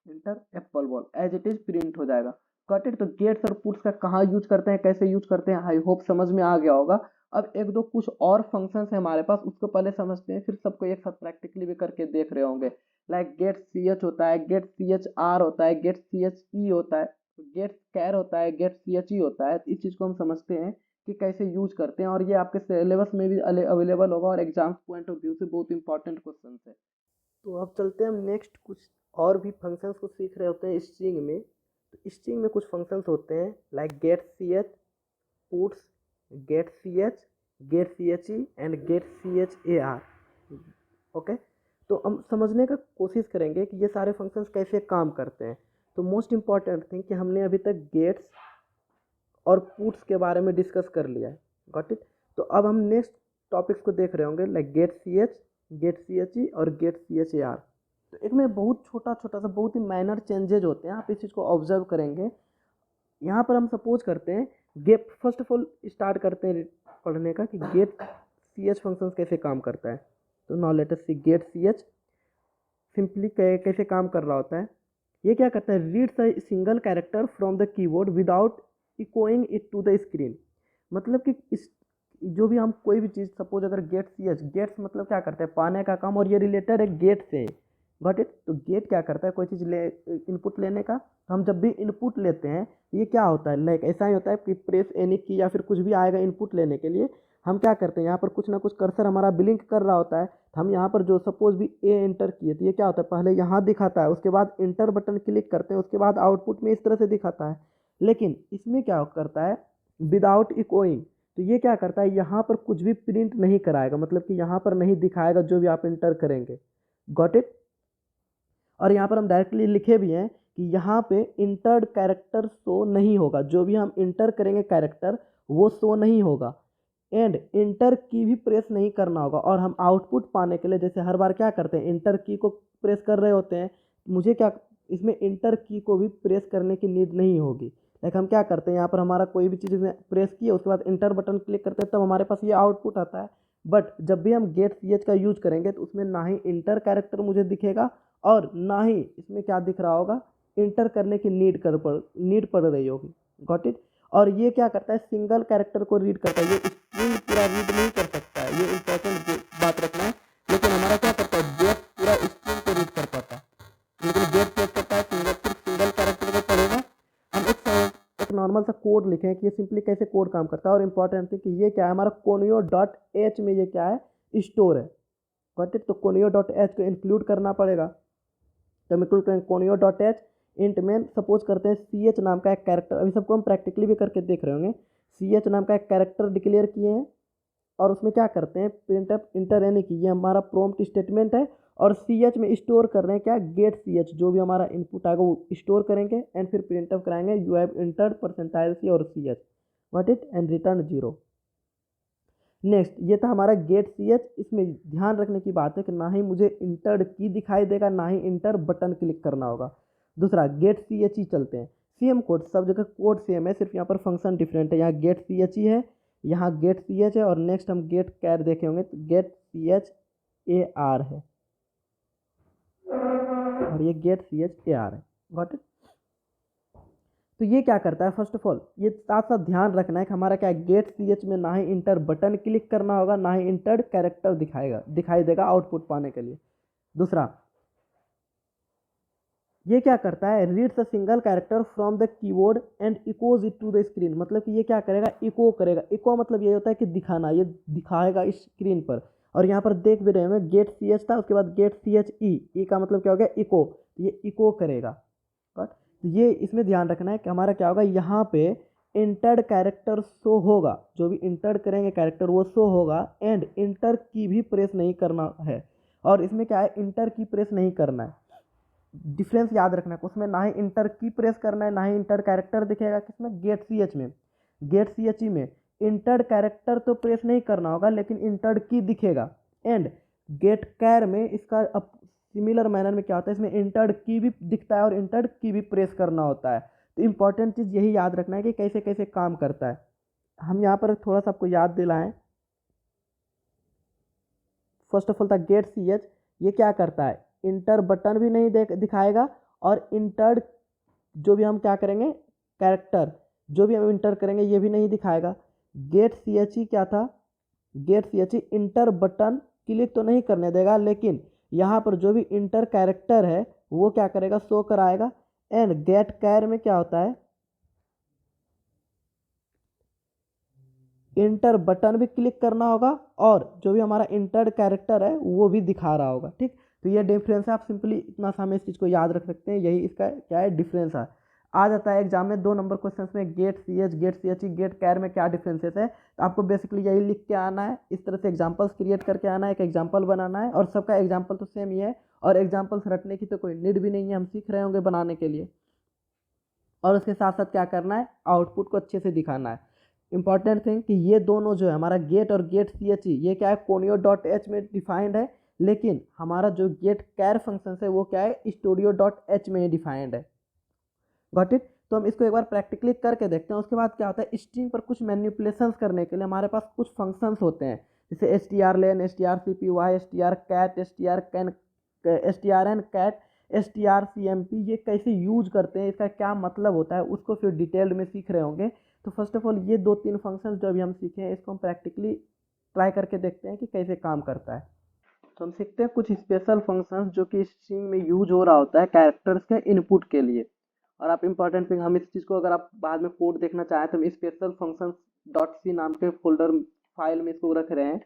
Speaker 1: enter apple ball, as it is print हो जाएगा। Got it. तो गेट्स और पुट्स का कहाँ यूज करते हैं, कैसे यूज करते हैं, आई होप समझ में आ गया होगा। अब एक दो कुछ और फंक्शंस है हमारे पास, उसको पहले समझते हैं, फिर सबको एक साथ प्रैक्टिकली भी करके देख रहे होंगे। लाइक गेट सी एच होता है, गेट सी एच आर होता है, गेट सी एच ई होता है, गेट कैर होता है, गेट सी एच ई होता है। इस चीज़ को हम समझते हैं कि कैसे यूज करते हैं, और ये आपके सिलेबस में भी अवेलेबल होगा और एग्जाम पॉइंट ऑफ व्यू से बहुत इंपॉर्टेंट क्वेश्चन है। तो अब चलते हैं हम नेक्स्ट कुछ और भी फंक्शंस को सीख रहे होते हैं स्ट्रिंग में। तो स्ट्रिंग में कुछ फंक्शंस होते हैं like get C H, puts, get C H, get C H E and get C H A R. Okay. तो हम समझने का कोशिश करेंगे कि ये सारे फंक्शंस कैसे काम करते हैं। तो मोस्ट इम्पॉर्टेंट थिंग कि हमने अभी तक गेट्स और पुट्स के बारे में डिस्कस कर लिया है। Got it. तो अब हम नेक्स्ट टॉपिक्स को देख रहे होंगे like get C H, get C H E और get C H A R. तो एक में बहुत छोटा छोटा सा बहुत ही माइनर चेंजेज होते हैं, आप इस चीज़ को ऑब्जर्व करेंगे। यहाँ पर हम सपोज करते हैं get, first of all start करते हैं पढ़ने का कि गेट सी एच फंक्शन कैसे काम करता है। तो नाउ लेट अस सी गेट सी एच सिंपली कैसे काम कर रहा होता है। ये क्या करता है, reads a single character from the keyboard without echoing it to the screen. मतलब कि इस जो भी हम कोई भी चीज़, सपोज अगर गेट सी एच, गेट्स मतलब क्या करते हैं, पाने का काम, और ये रिलेटेड है गेट से। Got it. तो गेट क्या करता है, कोई चीज़ ले इनपुट लेने का, तो हम जब भी इनपुट लेते हैं ये क्या होता है, लाइक ऐसा ही होता है कि प्रेस एनी की या फिर कुछ भी आएगा इनपुट लेने के लिए, हम क्या करते हैं यहाँ पर कुछ ना कुछ कर्सर हमारा ब्लिंक कर रहा होता है, तो हम यहाँ पर जो सपोज भी ए एंटर किए तो ये क्या होता है, पहले यहाँ दिखाता है, उसके बाद इंटर बटन क्लिक करते हैं, उसके बाद आउटपुट में इस तरह से दिखाता है। लेकिन इसमें क्या करता है, विदाउट इकोइंग, तो ये क्या करता है, यहाँ पर कुछ भी प्रिंट नहीं कराएगा, मतलब कि यहाँ पर नहीं दिखाएगा जो भी आप इंटर करेंगे। Got it. और यहाँ पर हम डायरेक्टली लिखे भी हैं कि यहाँ पे इंटर्ड कैरेक्टर शो नहीं होगा, जो भी हम इंटर करेंगे कैरेक्टर वो शो नहीं होगा, एंड इंटर की भी प्रेस नहीं करना होगा। और हम आउटपुट पाने के लिए जैसे हर बार क्या करते हैं, इंटर की को प्रेस कर रहे होते हैं, मुझे क्या इसमें इंटर की को भी प्रेस करने की नीड नहीं होगी। लाइक हम क्या करते हैं, यहाँ पर हमारा कोई भी चीज़ में प्रेस किए उसके बाद इंटर बटन क्लिक करते हैं, तब हमारे पास ये आउटपुट आता है। बट जब भी हम गेट सी एच का यूज करेंगे तो उसमें ना ही इंटर कैरेक्टर मुझे दिखेगा और ना ही इसमें क्या दिख रहा होगा, इंटर करने की नीड पड़ रही होगी। Got it. और ये क्या करता है, सिंगल कैरेक्टर को रीड करता है, ये स्ट्रिंग पूरा रीड नहीं कर सकता है, ये इंपॉर्टेंट बात रखना है। लेकिन हमारा क्या करता है, गेट पूरा स्ट्रिंग को रीड कर पाता है, लेकिन गेट क्या करता है, सिंगल कैरेक्टर को पढ़ेगा। हम एक नॉर्मल सा कोड लिखे हैं कि ये सिंपली कैसे कोड काम करता है। और इंपॉर्टेंट है कि ये क्या है, हमारा कोनियो डॉट एच में ये क्या है, स्टोर है। Got it. तो कोनियो डॉट एच को इंक्लूड करना पड़ेगा, तो हम इंक्लूड करेंगे कोनियो डॉट एच इंट में सपोज करते हैं सी एच नाम का एक कैरेक्टर, अभी सबको हम प्रैक्टिकली भी करके देख रहे होंगे, सी एच नाम का एक कैरेक्टर डिक्लेयर किए हैं और उसमें क्या करते हैं, प्रिंट अप इंटर यानी कि ये हमारा प्रॉम्प्ट स्टेटमेंट है, और सी एच में स्टोर कर रहे हैं क्या, गेट सी एच, जो भी हमारा इनपुट आएगा वो स्टोर करेंगे एंड फिर प्रिंट अप कराएंगे you have entered percentile C और C H, what it, and return 0। Next ये था हमारा गेट सी एच। इसमें ध्यान रखने की बात है कि ना ही मुझे इंटर्ड की दिखाई देगा, ना ही इंटर बटन क्लिक करना होगा। दूसरा गेट सी एच ही चलते हैं, सेम कोड, सब जगह कोड सेम है, सिर्फ यहाँ पर फंक्शन डिफरेंट है। यहाँ गेट सी एच ही है, यहाँ गेट सी एच है, और नेक्स्ट हम गेट कैर देखे होंगे तो get C H A R है, और ये get C H A R है। Got it. तो ये क्या करता है, फर्स्ट ऑफ ऑल ये साथ साथ ध्यान रखना है कि हमारा क्या गेट सी एच में ना ही इंटर बटन क्लिक करना होगा, ना ही इंटर कैरेक्टर दिखाई देगा आउटपुट पाने के लिए। दूसरा ये क्या करता है, reads a single character from the keyboard and echoes it to the screen, मतलब कि ये क्या करेगा, इको करेगा। इको मतलब ये होता है कि दिखाना, ये दिखाएगा इस स्क्रीन पर। और यहाँ पर देख भी रहे होंगे गेट सी एच था, उसके बाद गेट सी एच ई का मतलब क्या हो गया, इको, ये इको करेगा। तो ये इसमें ध्यान रखना है कि हमारा क्या होगा, यहाँ पे इंटर्ड कैरेक्टर शो होगा, जो भी इंटर्ड करेंगे कैरेक्टर वो शो होगा, एंड इंटर की भी प्रेस नहीं करना है। और इसमें क्या है, इंटर की प्रेस नहीं करना है, डिफरेंस याद रखना है, उसमें ना ही इंटर की प्रेस करना है, ना ही इंटर कैरेक्टर दिखेगा। किसमें, गेट सी एच में। गेट सी एच ई में इंटर्ड कैरेक्टर तो प्रेस नहीं करना होगा, लेकिन इंटर्ड की दिखेगा। एंड गेट कैर में इसका सिमिलर मैनर में क्या होता है, इसमें इंटर्ड की भी दिखता है और इंटर्ड की भी प्रेस करना होता है। तो इंपॉर्टेंट चीज़ यही याद रखना है कि कैसे कैसे काम करता है। हम यहाँ पर थोड़ा सा आपको याद दिलाएं। फर्स्ट ऑफ ऑल था गेट सी एच, ये क्या करता है, इंटर बटन भी नहीं दिखाएगा, और इंटर्ड जो भी हम क्या करेंगे कैरेक्टर जो भी हम इंटर करेंगे ये भी नहीं दिखाएगा। गेट सी एच ई क्या था, get C H E enter button click तो नहीं करने देगा, लेकिन यहाँ पर जो भी इंटर कैरेक्टर है वो क्या करेगा, शो कराएगा। एंड गेट कैर में क्या होता है, इंटर बटन भी क्लिक करना होगा, और जो भी हमारा इंटर्ड कैरेक्टर है वो भी दिखा रहा होगा। ठीक, तो ये डिफरेंस है, आप सिंपली इतना सा इस चीज़ को याद रख सकते हैं, यही इसका क्या है, डिफरेंस है। आ जाता है एग्जाम में 2 नंबर क्वेश्चंस में, get C H E get char में क्या डिफरेंसेस है, तो आपको बेसिकली यही लिख के आना है, इस तरह से एग्जाम्पल्स क्रिएट करके आना है, एक एग्जाम्पल बनाना है, और सबका एग्जाम्पल तो सेम ही है, और एग्जाम्पल्स रटने की तो कोई नीड भी नहीं है, हम सीख रहे होंगे बनाने के लिए। और उसके साथ साथ क्या करना है, आउटपुट को अच्छे से दिखाना है। इंपॉर्टेंट थिंग कि ये दोनों जो है हमारा गेट और गेट सी एच ई, ये क्या है, कोनियो डॉट एच में डिफाइंड है, लेकिन हमारा जो गेट कैर फंक्शन है वो क्या है, स्टूडियो डॉट एच में डिफाइंड है। Got it. तो हम इसको एक बार प्रैक्टिकली करके देखते हैं। उसके बाद क्या होता है, स्ट्रिंग पर कुछ मैनिपुलेशंस करने के लिए हमारे पास कुछ फंक्शंस होते हैं, जैसे S T R len, S T R C P Y, S T R cat, S T R can, S T R N cat, S T R C M P, ये कैसे यूज करते हैं, इसका क्या मतलब होता है, उसको फिर डिटेल्ड में सीख रहे होंगे। तो फर्स्ट ऑफ ऑल ये 2-3 फंक्शंस जो अभी हम सीखे हैं इसको हम प्रैक्टिकली ट्राई करके देखते हैं कि कैसे काम करता है। तो हम सीखते हैं कुछ स्पेशल फंक्शंस जो कि स्ट्रिंग में यूज हो रहा होता है कैरेक्टर्स के इनपुट के लिए। और आप इंपॉर्टेंट थिंग, हम इस चीज़ को अगर आप बाद में कोड देखना चाहें तो हम स्पेशल फंक्शंस डॉट सी नाम के फोल्डर फाइल में इसको रख रहे हैं।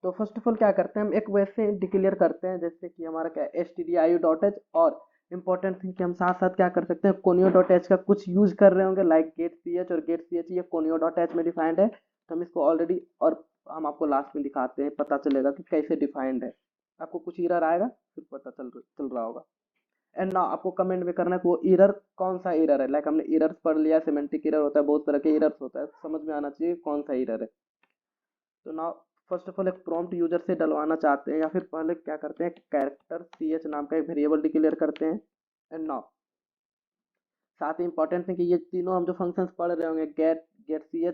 Speaker 1: तो फर्स्ट ऑफ ऑल क्या करते हैं, हम एक वैसे डिक्लेयर करते हैं जैसे कि हमारा क्या S T D I dot H, और इंपॉर्टेंट थिंग कि हम साथ साथ क्या कर सकते हैं, कोनियो डॉट एच का कुछ यूज कर रहे होंगे लाइक गेट सी एच, और गेट सी एच ये कोनियो डॉट एच में डिफाइंड है। तो हम इसको ऑलरेडी, और हम आपको लास्ट में दिखाते हैं, पता चलेगा कि कैसे डिफाइंड है। आपको कुछ एरर आएगा फिर पता चल रहा होगा। एंड ना आपको कमेंट में करना है कि वो एरर कौन सा एरर है। लाइक हमने एरर्स पढ़ लिया, सिमेंटिक एरर होता है, बहुत तरह के एरर्स होता है, समझ में आना चाहिए कौन सा एरर है। तो ना फर्स्ट ऑफ ऑल एक प्रॉम्प्ट यूजर से डलवाना चाहते हैं, या फिर पहले क्या करते हैं, कैरेक्टर सी एच नाम का एक वेरिएबल डिक्लेयर करते हैं। एंड नाउ साथ ही इंपॉर्टेंट है कि ये तीनों हम जो फंक्शंस पढ़ रहे होंगे, गेट गेट सी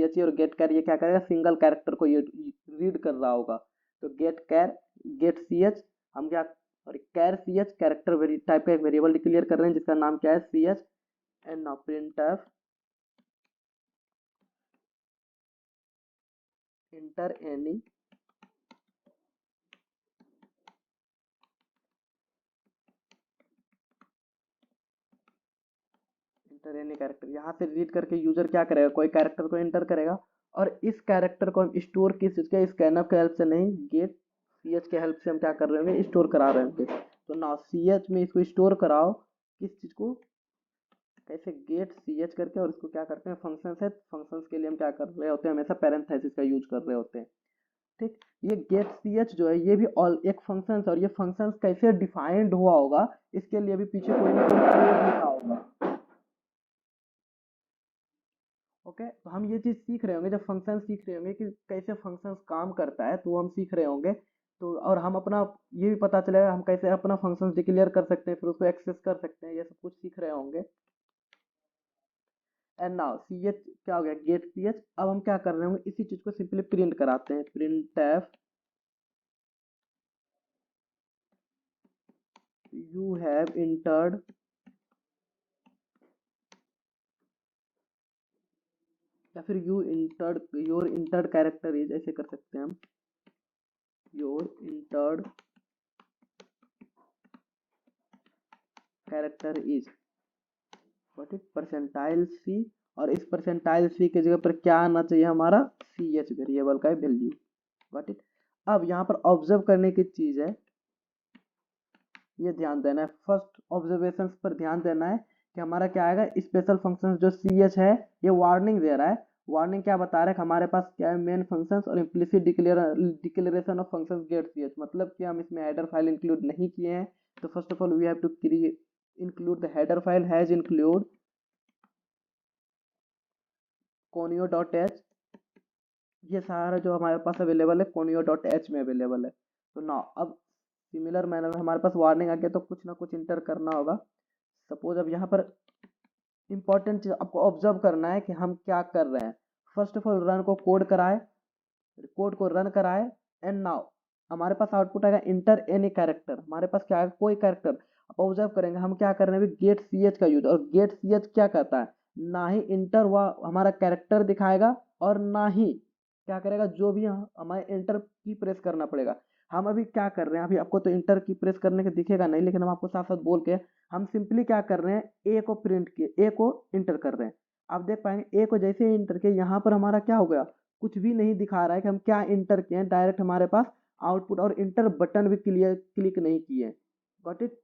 Speaker 1: एच और गेट कैर, ये क्या करेगा, सिंगल कैरेक्टर को ये रीड कर रहा होगा। तो गेट कैर गेट सी एच, हम क्या, और कैर सी एच कैरेक्टर टाइप का एक वेरिएबल डिक्लेयर कर रहे हैं जिसका नाम क्या है, C H. And now print F enter any enter any character, यहाँ से रीड करके यूजर क्या करेगा, कोई कैरेक्टर को इंटर करेगा, और इस कैरेक्टर को हम स्टोर किस चीज़ के, स्कैनअप के हेल्प से नहीं, गेट सी एच के हेल्प से हम क्या कर रहे होंगे, स्टोर करा रहे होंगे। तो ना सी एच में इसको स्टोर कराओ, किस चीज़ को, कैसे, गेट सी एच करके, और इसको क्या करते हैं, फंक्शंस है, फंक्शंस के लिए हम क्या कर रहे होते हैं, हमेशा पैरेंथेसिस का यूज कर रहे होते हैं। ठीक, ये गेट सी एच जो है ये भी ऑल एक फंक्शन है, और ये फंक्शंस कैसे डिफाइंड हुआ होगा इसके लिए भी पीछे कोई ना कोई कोड लिखा होगा। ओके, तो हम ये चीज़ सीख रहे होंगे, जब फंक्शन सीख रहे होंगे कि कैसे फंक्शंस काम करता है, तो वो हम सीख रहे होंगे। तो और हम अपना ये भी पता चलेगा हम कैसे अपना फंक्शंस डिक्लेयर कर सकते हैं, फिर उसको एक्सेस कर सकते हैं, ये सब कुछ सीख रहे होंगे। एंड नाउ सी एच क्या हो गया, गेट सी एच। अब हम क्या कर रहे होंगे, इसी चीज़ को सिंपली प्रिंट कराते हैं, printf you have entered, या फिर you entered, your entered character is, ऐसे कर सकते हैं हम, your entered character is what is percentile C, और इस परसेंटाइल सी की जगह पर क्या आना चाहिए, हमारा सी एच वेरिएबल का वैल्यू। व्हाट इज, अब यहाँ पर ऑब्जर्व करने की चीज़ है, ये ध्यान देना है, फर्स्ट ऑब्जर्वेशन पर ध्यान देना है कि हमारा क्या आएगा, स्पेशल फंक्शन जो सी एच है ये वार्निंग दे रहा है। वार्निंग क्या बता रहा है कि हमारे पास क्या है, मेन फंक्शंस और implicit declaration of functions get C H, मतलब कि हम इसमें हेडर फाइल इंक्लूड नहीं किए हैं। तो first of all we have to create include the header file has include conio dot H, ये सारा जो हमारे पास अवेलेबल है कोनियो डॉट एच में अवेलेबल है। तो ना अब सिमिलर मैनर में हमारे पास वार्निंग आ गया तो कुछ ना कुछ इंटर करना होगा। सपोज अब यहाँ पर इंपॉर्टेंट चीज आपको ऑब्जर्व करना है कि हम क्या कर रहे हैं। फर्स्ट ऑफ ऑल रन को कोड कराए, कोड को रन कराए, एंड नाउ हमारे पास आउटपुट आएगा इंटर एनी कैरेक्टर, हमारे पास क्या आएगा, कोई कैरेक्टर। आप ऑब्जर्व करेंगे हम क्या कर रहे हैं, गेट सी एच का यूज, और गेट सी एच क्या करता है, ना ही इंटर हुआ हमारा कैरेक्टर दिखाएगा, और ना ही क्या करेगा, जो भी हमारे इंटर की प्रेस करना पड़ेगा। हम अभी क्या कर रहे हैं, अभी आपको तो इंटर की प्रेस करने के दिखेगा नहीं, लेकिन हम आपको साथ साथ बोल के हम सिंपली क्या कर रहे हैं, ए को प्रिंट किए, ए को इंटर कर रहे हैं। आप देख पाएंगे ए को जैसे ही इंटर किए, यहाँ पर हमारा क्या हो गया, कुछ भी नहीं दिखा रहा है कि हम क्या इंटर किए हैं, डायरेक्ट हमारे पास आउटपुट, और इंटर बटन भी क्लिक नहीं किए। Got it.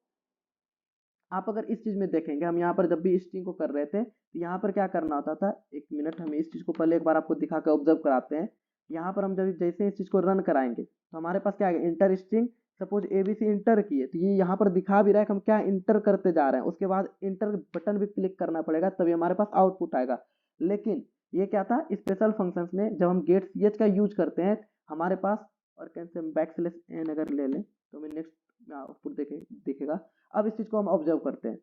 Speaker 1: आप अगर इस चीज़ में देखेंगे, हम यहाँ पर जब भी स्ट्रिंग को कर रहे थे तो यहाँ पर क्या करना होता था, एक मिनट हम इस चीज़ को पहले एक बार आपको दिखा के ऑब्जर्व कराते हैं। यहाँ पर हम जब जैसे इस चीज़ को रन कराएंगे तो हमारे पास क्या आएगा, inter string. Suppose ABC inter किए तो ये यहाँ पर दिखा भी रहा है कि हम क्या इंटर करते जा रहे हैं, उसके बाद इंटर बटन भी क्लिक करना पड़ेगा तभी हमारे पास आउटपुट आएगा। लेकिन ये क्या था, स्पेशल फंक्शंस में जब हम गेट सी एच का यूज करते हैं हमारे पास, और कैसे हम बैकस्लैश एन अगर ले लें तो हमें नेक्स्ट आउटपुट दिखेगा। अब इस चीज़ को हम ऑब्जर्व करते हैं,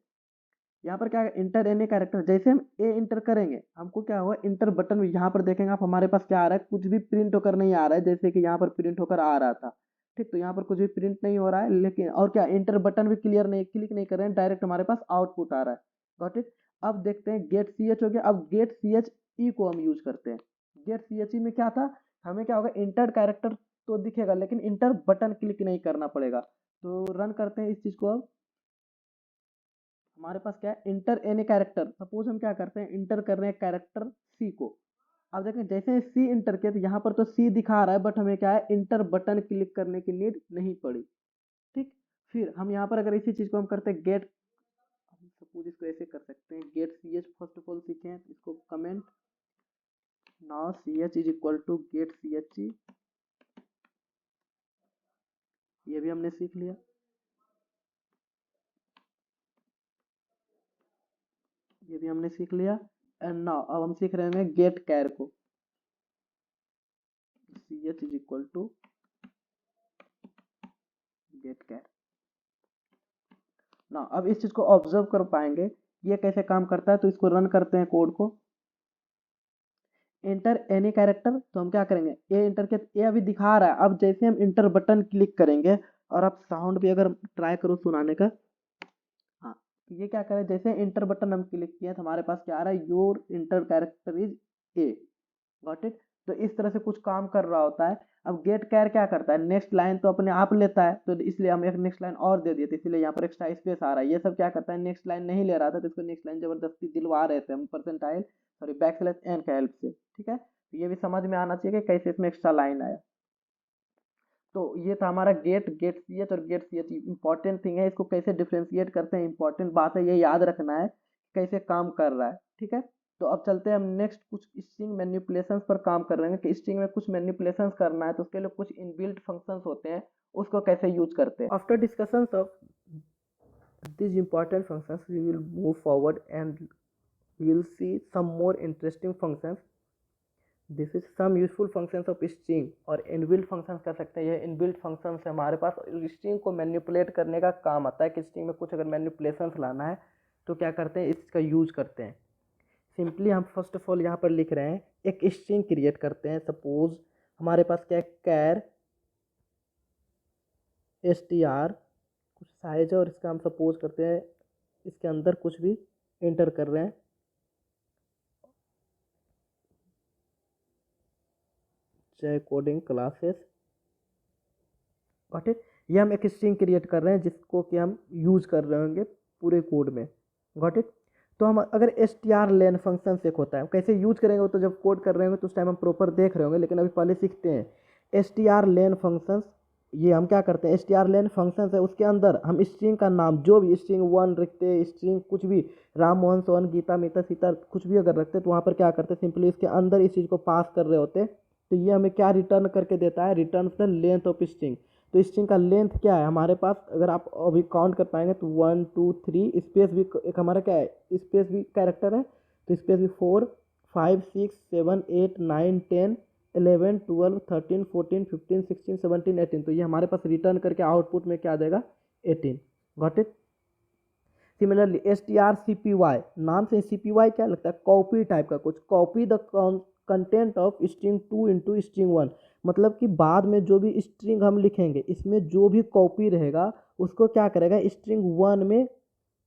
Speaker 1: यहाँ पर क्या है, इंटर एनी कैरेक्टर, जैसे हम ए इंटर करेंगे हमको क्या हुआ, इंटर बटन भी यहाँ पर देखेंगे आप, हमारे पास क्या आ रहा है, कुछ भी प्रिंट होकर नहीं आ रहा है, जैसे कि यहाँ पर प्रिंट होकर आ रहा था। ठीक, तो यहाँ पर कुछ भी प्रिंट नहीं हो रहा है, लेकिन और क्या, इंटर बटन भी क्लिक नहीं कर रहे हैं, डायरेक्ट हमारे पास आउटपुट आ रहा है। Got it. अब देखते हैं गेट सी एच हो गया, अब गेट सी एच ई को हम यूज करते हैं। गेट सी एच ई में क्या था, हमें क्या होगा, इंटर कैरेक्टर तो दिखेगा, लेकिन इंटर बटन क्लिक नहीं करना पड़ेगा। तो रन करते हैं इस चीज़ को। अब हमारे पास क्या है, इंटर एनी कैरेक्टर। सपोज हम क्या करते हैं, इंटर कर रहे हैं कैरेक्टर सी को। अब देखें जैसे सी इंटर किया तो यहाँ पर तो सी दिखा रहा है, बट हमें क्या है, इंटर बटन क्लिक करने की नीड नहीं पड़ी। ठीक, फिर हम यहाँ पर अगर इसी चीज़ को हम करते हैं गेट, सपोज इसको ऐसे कर सकते हैं, get C H first of all सीखें इसको comment, now C H is equal to get C H E, ये भी हमने सीख लिया। ये भी हमने सीख लिया। एंड नाउ अब हम सीख रहे हैं गेट कैर को, C H is equal to get char. ना अब इस चीज को ऑब्जर्व कर पाएंगे ये कैसे काम करता है, तो इसको रन करते हैं कोड को। इंटर एनी कैरेक्टर, तो हम क्या करेंगे, ए इंटर के, ए अभी दिखा रहा है। अब जैसे हम इंटर बटन क्लिक करेंगे, और आप साउंड भी अगर ट्राई करो सुनाने का, हाँ, तो ये क्या करें, जैसे इंटर बटन हम क्लिक किया तो हमारे पास क्या आ रहा है, your inter character is a. Got it. तो इस तरह से कुछ काम कर रहा होता है। अब गेट कैर क्या करता है, नेक्स्ट लाइन तो अपने आप लेता है, तो इसलिए हम एक नेक्स्ट लाइन और दे दिए थे, इसलिए यहाँ पर एक्स्ट्रा स्पेस आ रहा है। ये सब क्या करता है, नेक्स्ट लाइन नहीं ले रहा था, तो इसको नेक्स्ट लाइन जबरदस्ती दिलवा रहे थे हम परसेंटाइल सॉरी बैकस्लैश एन के हेल्प से। ठीक है, तो ये भी समझ में आना चाहिए कि कैसे इसमें एक्स्ट्रा लाइन आया। तो ये था हमारा गेट, गेट सी एच और get C H. Important thing है, इसको कैसे डिफ्रेंशिएट करते हैं, इंपॉर्टेंट बात है, ये याद रखना है कैसे काम कर रहा है। ठीक है, तो अब चलते हैं हम नेक्स्ट कुछ स्ट्रिंग मैनिपुलेशंस पर काम कर रहे हैं कि स्ट्रिंग में कुछ मैनिपुलेशंस करना है, तो उसके लिए कुछ इनबिल्ट फंक्शंस होते हैं, उसको कैसे यूज करते हैं। After discussions of these important functions we will move forward and we will see some more interesting functions. This is some useful functions of string, और इनबिल्ट फंक्शंस कह सकते हैं। ये इनबिल्ट फंक्शंस है हमारे पास, स्ट्रिंग को मैनिपुलेट करने का काम आता है कि स्ट्रिंग में कुछ अगर मैनिपुलेशंस लाना है तो क्या करते हैं, इसका यूज करते हैं। सिंपली हम फर्स्ट ऑफ ऑल यहाँ पर लिख रहे हैं, एक स्ट्रिंग क्रिएट करते हैं। सपोज हमारे पास क्या है, कैर एस टी आर कुछ साइज है, और इसका हम सपोज करते हैं इसके अंदर कुछ भी एंटर कर रहे हैं। चाहे कोडिंग क्लासेस, गॉट इट। ये हम एक स्ट्रिंग क्रिएट कर रहे हैं जिसको कि हम यूज कर रहे होंगे पूरे कोड में, गॉट इट। तो हम अगर S T R len function से एक होता है, कैसे यूज करेंगे वो तो जब कोड कर रहे होंगे तो उस टाइम हम प्रॉपर देख रहे होंगे, लेकिन अभी पहले सीखते हैं एस टी आर लेन फंक्शंस। ये हम क्या करते हैं, एस टी आर लेन फंक्शंस है, उसके अंदर हम स्ट्रिंग का नाम जो भी, स्ट्रिंग 1 रखते हैं, स्ट्रिंग कुछ भी, राम मोहन सोहन गीता मीता सीता कुछ भी अगर रखते हैं, तो वहाँ पर क्या करते हैं, सिंपली इसके अंदर इस चीज़ को पास कर रहे होते हैं। तो ये हमें क्या रिटर्न करके देता है, return the length of string. तो स्ट्रिंग का लेंथ क्या है हमारे पास, अगर आप अभी काउंट कर पाएंगे तो 1 2 3 स्पेस भी एक हमारा क्या है, स्पेस भी कैरेक्टर है, तो स्पेस भी 4 5 6 7 8 9 10 11 12 13 14 15 16 17 18। तो ये हमारे पास रिटर्न करके आउटपुट में क्या देगा, 18। Got it. Similarly S T R C P Y, नाम से सी पी वाई क्या लगता है, कॉपी टाइप का कुछ, copy the content of string 2 into string 1। मतलब कि बाद में जो भी स्ट्रिंग हम लिखेंगे इसमें जो भी कॉपी रहेगा उसको क्या करेगा, स्ट्रिंग 1 में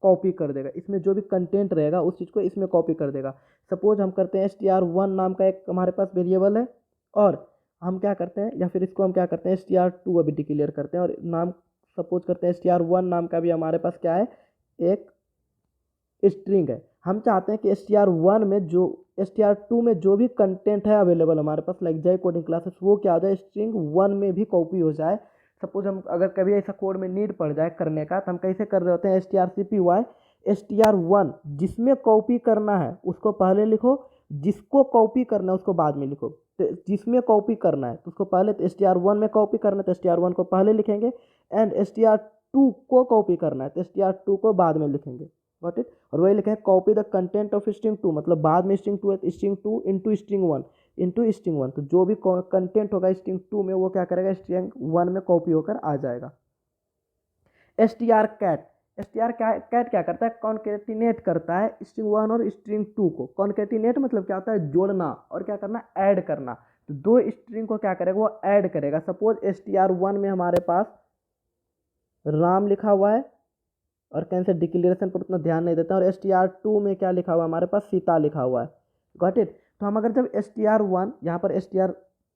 Speaker 1: कॉपी कर देगा, इसमें जो भी कंटेंट रहेगा उस चीज़ को इसमें कॉपी कर देगा। सपोज हम करते हैं str1 नाम का एक हमारे पास वेरिएबल है, और हम क्या करते हैं, या फिर इसको हम क्या करते हैं str2 अभी डिक्लेयर करते हैं, और नाम सपोज करते हैं str1 नाम का भी हमारे पास क्या है, एक स्ट्रिंग है। हम चाहते हैं कि str1 में जो str2 में जो भी कंटेंट है अवेलेबल हमारे पास, लाइक जय कोडिंग क्लासेस, वो क्या हो जाए, स्ट्रिंग 1 में भी कॉपी हो जाए। सपोज हम अगर कभी ऐसा कोड में नीड पड़ जाए करने का, तो हम कैसे कर रहे होते हैं, strcpy str1 जिसमें कॉपी करना है उसको पहले लिखो, जिसको कॉपी करना है उसको बाद में लिखो। तो जिसमें कॉपी करना है तो उसको पहले, तो str1 में कॉपी करना है तो str1 को पहले लिखेंगे, एंड str2 को कॉपी करना है तो str2 को बाद में लिखेंगे। Got it. और वही लिखे copy the content of string 2, मतलब बाद में स्ट्रिंग 2 है, string 2 into string 1 into string 1। तो जो भी कंटेंट होगा स्ट्रिंग 2 में वो क्या करेगा, स्ट्रिंग 1 में कॉपी होकर आ जाएगा। str कैट क्या करता है, कॉन्केटिनेट करता है स्ट्रिंग 1 और स्ट्रिंग 2 को। कॉन्केटिनेट मतलब क्या होता है, जोड़ना, और क्या करना, ऐड करना। तो दो स्ट्रिंग को क्या करेगा, वो ऐड करेगा। सपोज str1 में हमारे पास राम लिखा हुआ है, और कैंसिल डिक्लेरेशन पर उतना ध्यान नहीं देता, और str2 में क्या लिखा हुआ है हमारे पास, सीता लिखा हुआ है। Got it. तो हम अगर जब str1 यहाँ पर str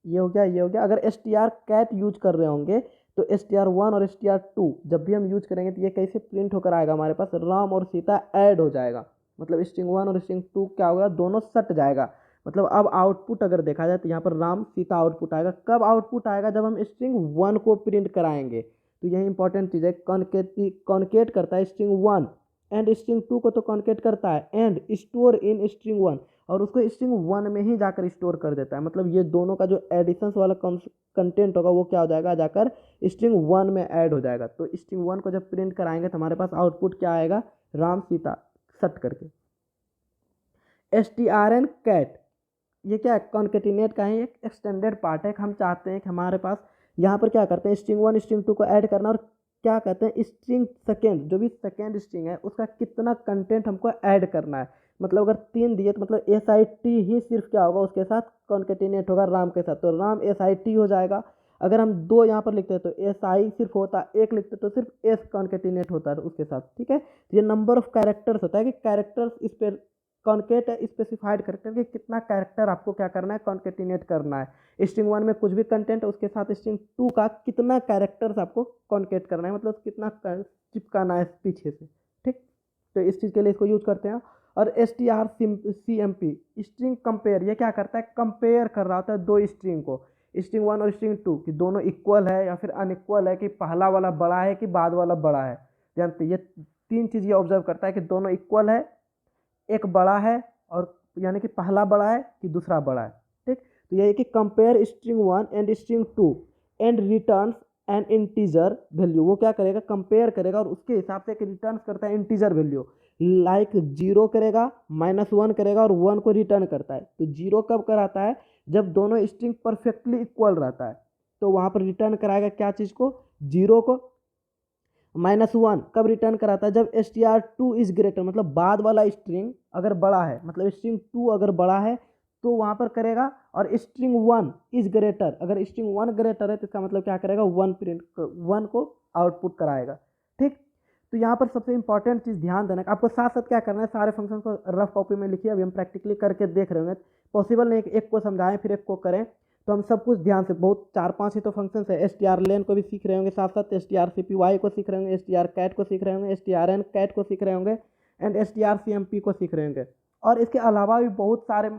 Speaker 1: ये हो गया, ये हो गया। अगर strcat यूज कर रहे होंगे तो str1 और str2 जब भी हम यूज करेंगे तो ये कैसे प्रिंट होकर आएगा हमारे पास, राम और सीता ऐड हो जाएगा, मतलब string1 और string2 क्या होगा, दोनों सट जाएगा। मतलब अब आउटपुट अगर देखा जाए तो यहाँ पर राम सीता आउटपुट आएगा। कब आउटपुट आएगा, जब हम string1 को प्रिंट कराएंगे। तो यही इंपॉर्टेंट चीज़ है, कॉन्केट करता है string1 एंड string2 को तो कॉन्केट करता है एंड स्टोर इन string1, और उसको string1 में ही जाकर स्टोर कर देता है। मतलब ये दोनों का जो एडिशंस वाला कंटेंट होगा वो क्या हो जाएगा, जाकर string1 में ऐड हो जाएगा। तो string1 को जब प्रिंट कराएंगे तो हमारे पास आउटपुट क्या आएगा, राम सीता सट करके। strncat ये क्या है, कॉन्केटिनेट का ही एक एक्सटेंडेड पार्ट है। हम चाहते हैं कि हमारे पास यहाँ पर क्या करते हैं, string1 string2 को ऐड करना, और क्या कहते हैं स्ट्रिंग सेकेंड, जो भी सेकेंड स्ट्रिंग है उसका कितना कंटेंट हमको ऐड करना है। मतलब अगर 3 दिए तो मतलब SIT ही सिर्फ क्या होगा, उसके साथ कॉन्केटिनेट होगा राम के साथ, तो राम SIT हो जाएगा। अगर हम 2 यहाँ पर लिखते हैं तो SI सिर्फ होता, 1 लिखते तो सिर्फ S कॉन्केटिनेट होता है उसके साथ, ठीक है। तो ये नंबर ऑफ कैरेक्टर्स होता है कि कैरेक्टर्स इस पर कॉन्केट स्पेसिफाइड कैरेक्टर कि कितना कैरेक्टर आपको क्या करना है, कॉन्केटिनेट करना है। string1 में कुछ भी कंटेंट है उसके साथ string2 का कितना कैरेक्टर्स आपको कॉन्केट करना है, मतलब कितना चिपकाना है पीछे से, ठीक। तो इस चीज़ के लिए इसको यूज करते हैं। और strcmp स्ट्रिंग कंपेयर, ये क्या करता है, कंपेयर कर रहा होता है 2 स्ट्रिंग को, string1 और string2 कि दोनों इक्वल है या फिर अनइक्वल है, कि पहला वाला बड़ा है कि बाद वाला बड़ा है। जानते ये 3 चीज़ ये ऑब्जर्व करता है कि दोनों इक्वल है, एक बड़ा है, और यानी कि पहला बड़ा है कि दूसरा बड़ा है, ठीक। तो ये है कि compare string1 and string2 and returns N integer value. वो क्या करेगा, कंपेयर करेगा और उसके हिसाब से रिटर्न करता है इंटीजर वैल्यू, लाइक 0 करेगा, -1 करेगा और 1 को रिटर्न करता है। तो 0 कब कराता है, जब दोनों स्ट्रिंग परफेक्टली इक्वल रहता है, तो वहाँ पर रिटर्न कराएगा क्या चीज़ को, 0 को। -1 कब रिटर्न कराता है, जब str2 इज ग्रेटर, मतलब बाद वाला स्ट्रिंग अगर बड़ा है, मतलब string2 अगर बड़ा है तो वहाँ पर करेगा। और string1 इज ग्रेटर, अगर string1 ग्रेटर है तो इसका मतलब क्या करेगा, 1 को आउटपुट कराएगा, ठीक। तो यहाँ पर सबसे इंपॉर्टेंट चीज़ ध्यान देना, आपको साथ साथ क्या करना है, सारे फंक्शन को रफ कॉपी में लिखिए। अभी हम प्रैक्टिकली करके देख रहे होंगे, पॉसिबल नहीं एक को समझाएं फिर एक को करें, तो हम सब कुछ ध्यान से, बहुत 4-5 ही तो फंक्शन है। strlen को भी सीख रहे होंगे साथ साथ, strcpy को सीख रहे होंगे, strcat को सीख रहे होंगे, strncat को सीख रहे होंगे एंड strcmp को सीख रहे होंगे। और इसके अलावा भी बहुत सारे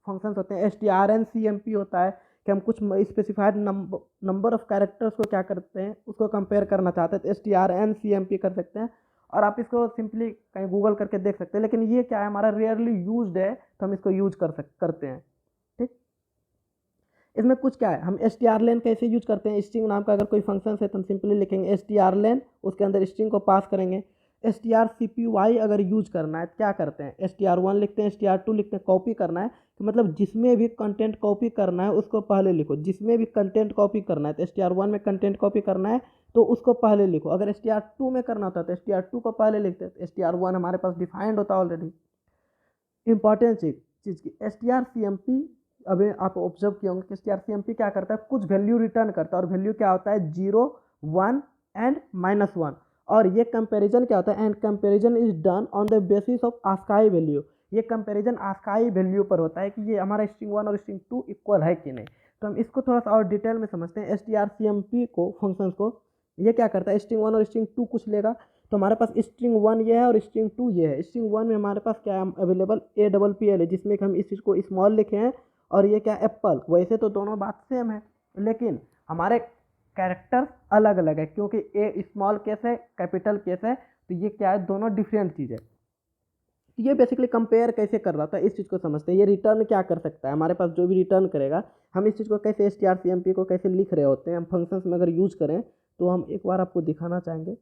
Speaker 1: फंक्शंस होते हैं। strncmp होता है कि हम कुछ स्पेसिफाइड नंबर ऑफ कैरेक्टर्स को क्या करते हैं, उसको कंपेयर करना चाहते हैं, तो strncmp कर सकते हैं। और आप इसको सिंपली कहीं गूगल करके देख सकते हैं, लेकिन ये क्या है, हमारा रेयरली यूज्ड है तो हम इसको यूज करते हैं, ठीक। इसमें कुछ क्या है, हम strlen कैसे यूज करते हैं, स्ट्रिंग नाम का अगर कोई फंक्शन है तो हम सिंपली लिखेंगे strlen, उसके अंदर स्ट्रिंग को पास करेंगे। strcpy अगर यूज करना है तो क्या करते हैं, str1 लिखते हैं, str2 लिखते हैं, कॉपी करना है तो मतलब जिसमें भी कंटेंट कॉपी करना है उसको पहले लिखो। जिसमें भी कंटेंट कॉपी करना है तो str1 में कंटेंट कॉपी करना है तो उसको पहले लिखो। अगर str2 में करना होता है तो str2 को पहले लिखते हैं, तो str1 हमारे पास डिफाइंड होता है ऑलरेडी। इंपॉर्टेंट चीज़ की strcmp, अभी आप ऑब्जर्व किए होंगे कि strcmp क्या करता है, कुछ वैल्यू रिटर्न करता है, और वैल्यू क्या होता है, 0, 1 एंड -1। और ये कंपैरिजन क्या होता है, and comparison is done on the basis of ASCII value. ये कंपैरिजन ASCII वैल्यू पर होता है कि ये हमारा string1 और string2 इक्वल है कि नहीं। तो हम इसको थोड़ा सा और डिटेल में समझते हैं। strcmp को फंक्शंस को ये क्या करता है, string1 और string2 कुछ लेगा, तो हमारे पास string1 ये है और string2 ये है। string1 में हमारे पास क्या है अवेलेबल, APPL है, जिसमें कि हम इस चीज़ को स्मॉल लिखे हैं, और ये क्या एप्पल। वैसे तो दोनों बात सेम है, लेकिन हमारे कैरेक्टर अलग अलग है, क्योंकि ए स्मॉल केस है, कैपिटल केस है, तो ये क्या है, दोनों डिफरेंट चीज़ है। तो ये बेसिकली कंपेयर कैसे कर रहा था, इस चीज़ को समझते हैं। ये रिटर्न क्या कर सकता है, हमारे पास जो भी रिटर्न करेगा, हम इस चीज़ को कैसे strcmp को कैसे लिख रहे होते हैं, हम फंक्शंस में अगर यूज करें तो हम एक बार आपको दिखाना चाहेंगे।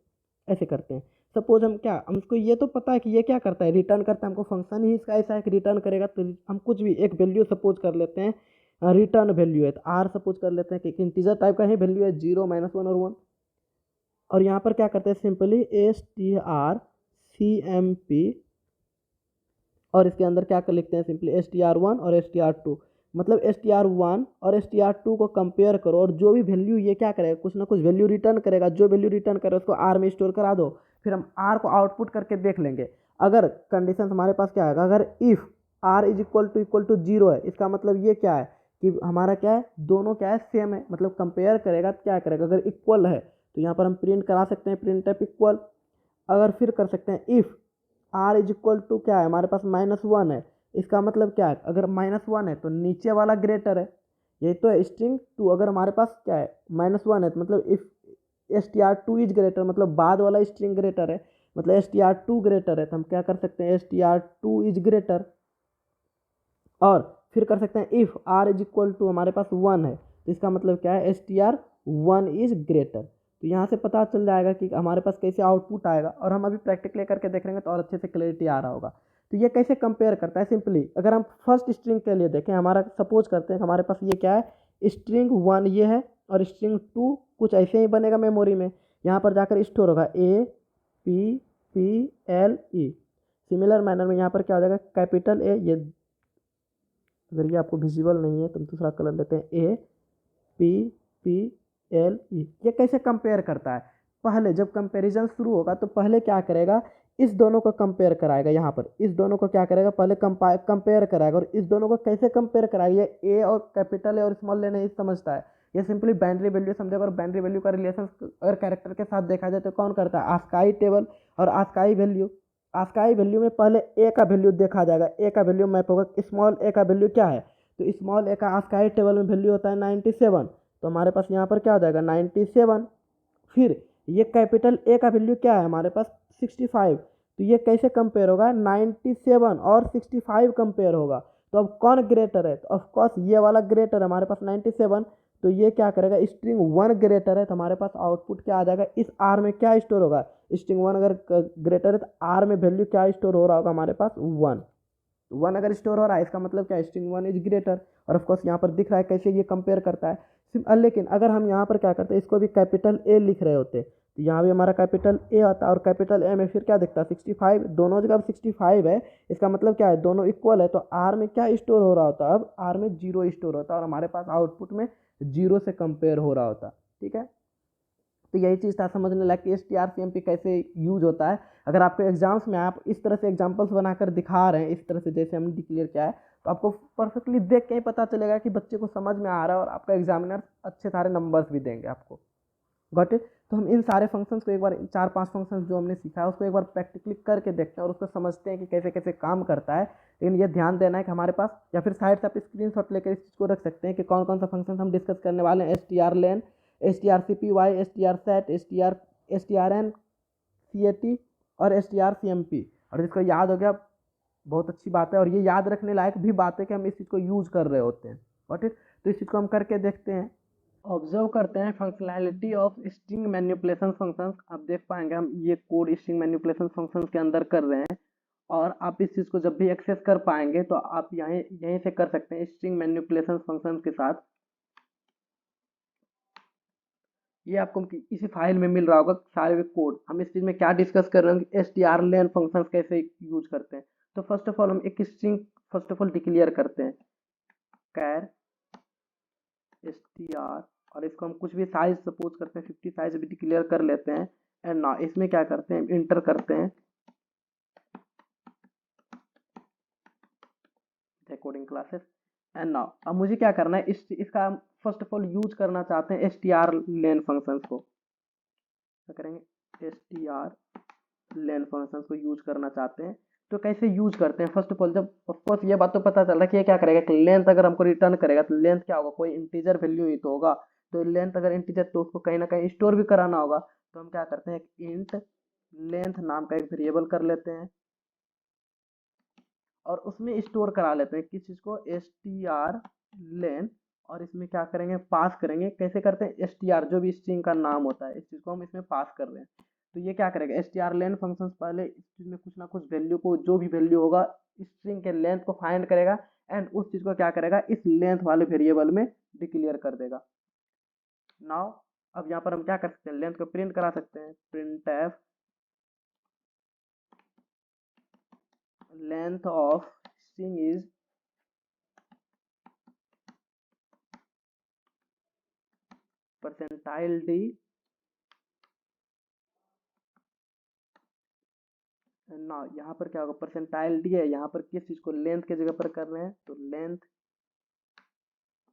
Speaker 1: ऐसे करते हैं, सपोज हम क्या, हमको ये तो पता है कि ये क्या करता है, रिटर्न करता है, हमको फंक्शन ही इसका ऐसा है कि रिटर्न करेगा। तो हम कुछ भी एक वैल्यू सपोज कर लेते हैं, रिटर्न वैल्यू है तो आर सपोज कर लेते हैं कि इंटीजर टाइप का ही वैल्यू है, 0, -1 और 1। और यहाँ पर क्या करते हैं, सिंपली strcmp, और इसके अंदर क्या कर लिखते हैं, सिंपली str1 और str2। मतलब str1 और str2 को कंपेयर करो, और जो भी वैल्यू ये क्या करेगा, कुछ ना कुछ वैल्यू रिटर्न करेगा। जो वैल्यू रिटर्न करे उसको आर में स्टोर करा दो, फिर हम आर को आउटपुट करके देख लेंगे। अगर कंडीशन हमारे पास क्या आएगा, अगर if R is equal to 0 है, इसका मतलब ये क्या है कि हमारा क्या है, दोनों क्या है, सेम है, मतलब कंपेयर करेगा तो क्या करेगा, अगर इक्वल है तो यहाँ पर हम प्रिंट करा सकते हैं प्रिंट टाइप इक्वल। अगर फिर कर सकते हैं if R is equal to क्या है हमारे पास -1 है, इसका मतलब क्या है, अगर -1 है तो नीचे वाला ग्रेटर है, यही तो है स्ट्रिंग टू। अगर हमारे पास क्या है -1 है तो मतलब इफ str2 इज ग्रेटर, मतलब बाद वाला स्ट्रिंग ग्रेटर है, मतलब str2 ग्रेटर है, तो हम क्या कर सकते हैं str2 इज ग्रेटर। और फिर कर सकते हैं if R is equal to हमारे पास 1 है, तो इसका मतलब क्या है str1 इज ग्रेटर। तो यहाँ से पता चल जाएगा कि हमारे पास कैसे आउटपुट आएगा, और हम अभी प्रैक्टिकली करके देख लेंगे तो और अच्छे से क्लैरिटी आ रहा होगा। तो ये कैसे कंपेयर करता है, सिंपली अगर हम फर्स्ट स्ट्रिंग के लिए देखें, हमारा सपोज करते हैं हमारे पास ये क्या है, स्ट्रिंग 1 ये है, और स्ट्रिंग 2 कुछ ऐसे ही बनेगा मेमोरी में, यहाँ पर जाकर स्टोर होगा APPLE। सिमिलर मैनर में यहाँ पर क्या हो जाएगा, कैपिटल ए, ये अगर ये आपको विजिबल नहीं है तो हम दूसरा कलर लेते हैं APPLE। ये कैसे कंपेयर करता है, पहले जब कंपैरिजन शुरू होगा तो पहले क्या करेगा, इस दोनों को कंपेयर कराएगा, यहाँ पर इस दोनों को क्या करेगा, पहले कंपेयर कराएगा। और इस दोनों को कैसे कंपेयर कराएगा, ये ए और कैपिटल ए और स्मॉल ए नहीं समझता है, ये सिंपली बाइनरी वैल्यू समझेगा। और बाइनरी वैल्यू का रिलेशन अगर कैरेक्टर के साथ देखा जाए तो कौन करता है, आस्काई टेबल और आस्काई वैल्यू। आस्काई वैल्यू में पहले ए का वैल्यू देखा जाएगा, ए का वैल्यू मैप होगा, स्मॉल ए का वैल्यू क्या है, तो स्मॉल ए का आस्काई टेबल में वैल्यू होता है 97, तो हमारे पास यहाँ पर क्या हो जाएगा 97। फिर ये कैपिटल ए का वैल्यू क्या है हमारे पास 65, तो ये कैसे कंपेयर होगा, 97 और 65 कंपेयर होगा। तो अब कौन ग्रेटर है, तो ऑफकोर्स ये वाला ग्रेटर है हमारे पास 97, तो ये क्या करेगा, स्ट्रिंग 1 ग्रेटर है, तो हमारे पास आउटपुट क्या आ जाएगा, इस आर में क्या स्टोर होगा, स्ट्रिंग 1 अगर ग्रेटर है तो आर में वैल्यू क्या स्टोर हो रहा होगा हमारे पास 1 अगर स्टोर हो रहा है, इसका मतलब क्या, स्ट्रिंग 1 इज ग्रेटर। और ऑफकोर्स यहाँ पर दिख रहा है कैसे ये कंपेयर करता है। लेकिन अगर हम यहाँ पर क्या करते हैं, इसको भी कैपिटल ए लिख रहे होते तो यहाँ भी हमारा कैपिटल ए आता है, और कैपिटल ए में फिर क्या दिखता है 65, दोनों जगह 65 है, इसका मतलब क्या है, दोनों इक्वल है, तो आर में क्या स्टोर हो रहा होता है, अब आर में 0 स्टोर होता है, और हमारे पास आउटपुट में 0 से कंपेयर हो रहा होता। ठीक है, तो यही चीज़ था समझने लायक कि STRCMP कैसे यूज होता है। अगर आपको एग्जाम्स में आप इस तरह से एग्जाम्पल्स बनाकर दिखा रहे हैं, इस तरह से जैसे हमने डिक्लेयर किया है, तो आपको परफेक्टली देख के ही पता चलेगा कि बच्चे को समझ में आ रहा है, और आपका एग्जामिनर अच्छे सारे नंबर्स भी देंगे आपको। Got it. तो हम इन सारे फंक्शंस को एक बार, 4-5 फंक्शंस जो हमने सीखा है उसको एक बार प्रैक्टिकली करके देखते हैं, और उसको समझते हैं कि कैसे कैसे काम करता है। लेकिन ये ध्यान देना है कि हमारे पास, या फिर साइड से आप स्क्रीनशॉट लेकर इस चीज़ को रख सकते हैं कि कौन कौन सा फंक्शन हम डिस्कस करने वाले हैं, strlen, strcpy, strset, strn, CAT और strcmp। और इसको याद हो गया, बहुत अच्छी बात है, और ये याद रखने लायक भी बात है कि हम इस चीज़ को यूज़ कर रहे होते हैं। Got it. तो इस चीज़ को हम करके देखते हैं, ऑब्जर्व करते हैं functionality of string manipulation functions. आप देख पाएंगे हम ये कोड स्ट्रिंग मैनिपुलेशन फंक्शंस के अंदर कर रहे हैं, और आप इस चीज़ को जब भी एक्सेस कर पाएंगे तो आप यहीं यहीं से कर सकते हैं स्ट्रिंग मैनिपुलेशन फंक्शंस के साथ। ये आपको इसी फाइल में मिल रहा होगा सारे कोड। हम इस चीज़ में क्या डिस्कस कर रहे हैं, strlen फंक्शंस कैसे यूज करते हैं। तो फर्स्ट ऑफ ऑल हम एक string first of all declare करते हैं, कैर str, और इसको हम कुछ भी साइज सपोज करते हैं 50 साइज भी डिक्लेयर कर लेते हैं। एंड ना इसमें क्या करते हैं, इंटर करते हैं कोडिंग क्लासेस। एंड नाउ अब मुझे क्या करना है, इसका फर्स्ट ऑफ ऑल यूज करना चाहते हैं strlen फंक्शंस को। क्या करेंगे, strlen फंक्शंस को यूज करना चाहते हैं, तो कैसे यूज करते हैं। फर्स्ट ऑफ ऑल, जब ऑफकोर्स ये बात तो पता चल रहा है कि ये क्या करेगा, कि लेंथ अगर हमको रिटर्न करेगा तो लेंथ क्या होगा, कोई इंटीजर वैल्यू ही तो होगा। तो लेंथ अगर इंटीजर तो उसको कहीं ना कहीं स्टोर भी कराना होगा, तो हम क्या करते हैं, एक इंट लेंथ नाम का एक वेरिएबल कर लेते हैं, और उसमें स्टोर करा लेते हैं किस चीज़ को, strlen। और इसमें क्या करेंगे, पास करेंगे। कैसे करते हैं, str जो भी स्ट्रिंग का नाम होता है, इस चीज़ को हम इसमें पास कर रहे हैं। तो ये क्या करेगा, strlen फंक्शन पहले इस चीज़ में कुछ ना कुछ वैल्यू को, जो भी वैल्यू होगा स्ट्रिंग के लेंथ को फाइंड करेगा, एंड उस चीज़ को क्या करेगा, इस लेंथ वाले वेरिएबल में डिक्लेयर कर देगा। नाउ अब यहाँ पर हम क्या कर सकते हैं, लेंथ को प्रिंट करा सकते हैं, printf length of string is %d। ना यहाँ पर क्या होगा, %d है, यहाँ पर किस चीज़ को लेंथ के जगह पर कर रहे हैं, तो लेंथ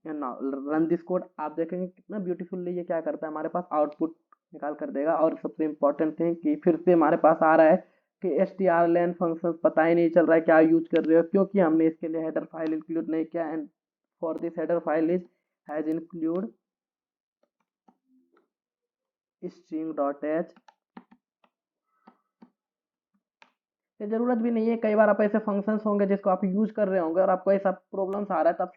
Speaker 1: रन दिस कोड, आप देखेंगे कितना ब्यूटीफुल्ली ये क्या करता है, हमारे पास आउटपुट निकाल कर देगा। और सबसे इम्पोर्टेंट थिंग कि फिर से हमारे पास आ रहा है कि strlen फंक्शन पता ही नहीं चल रहा है क्या यूज कर रहे हो, क्योंकि हमने इसके लिए हेडर फाइल इंक्लूड नहीं किया। And for this header file is has include string.h। ये जरूरत भी नहीं है, कई बार आप ऐसे फंक्शंस होंगे जिसको आप यूज कर रहे होंगे और आपको ऐसा प्रॉब्लम्स आ रहा है, तो आप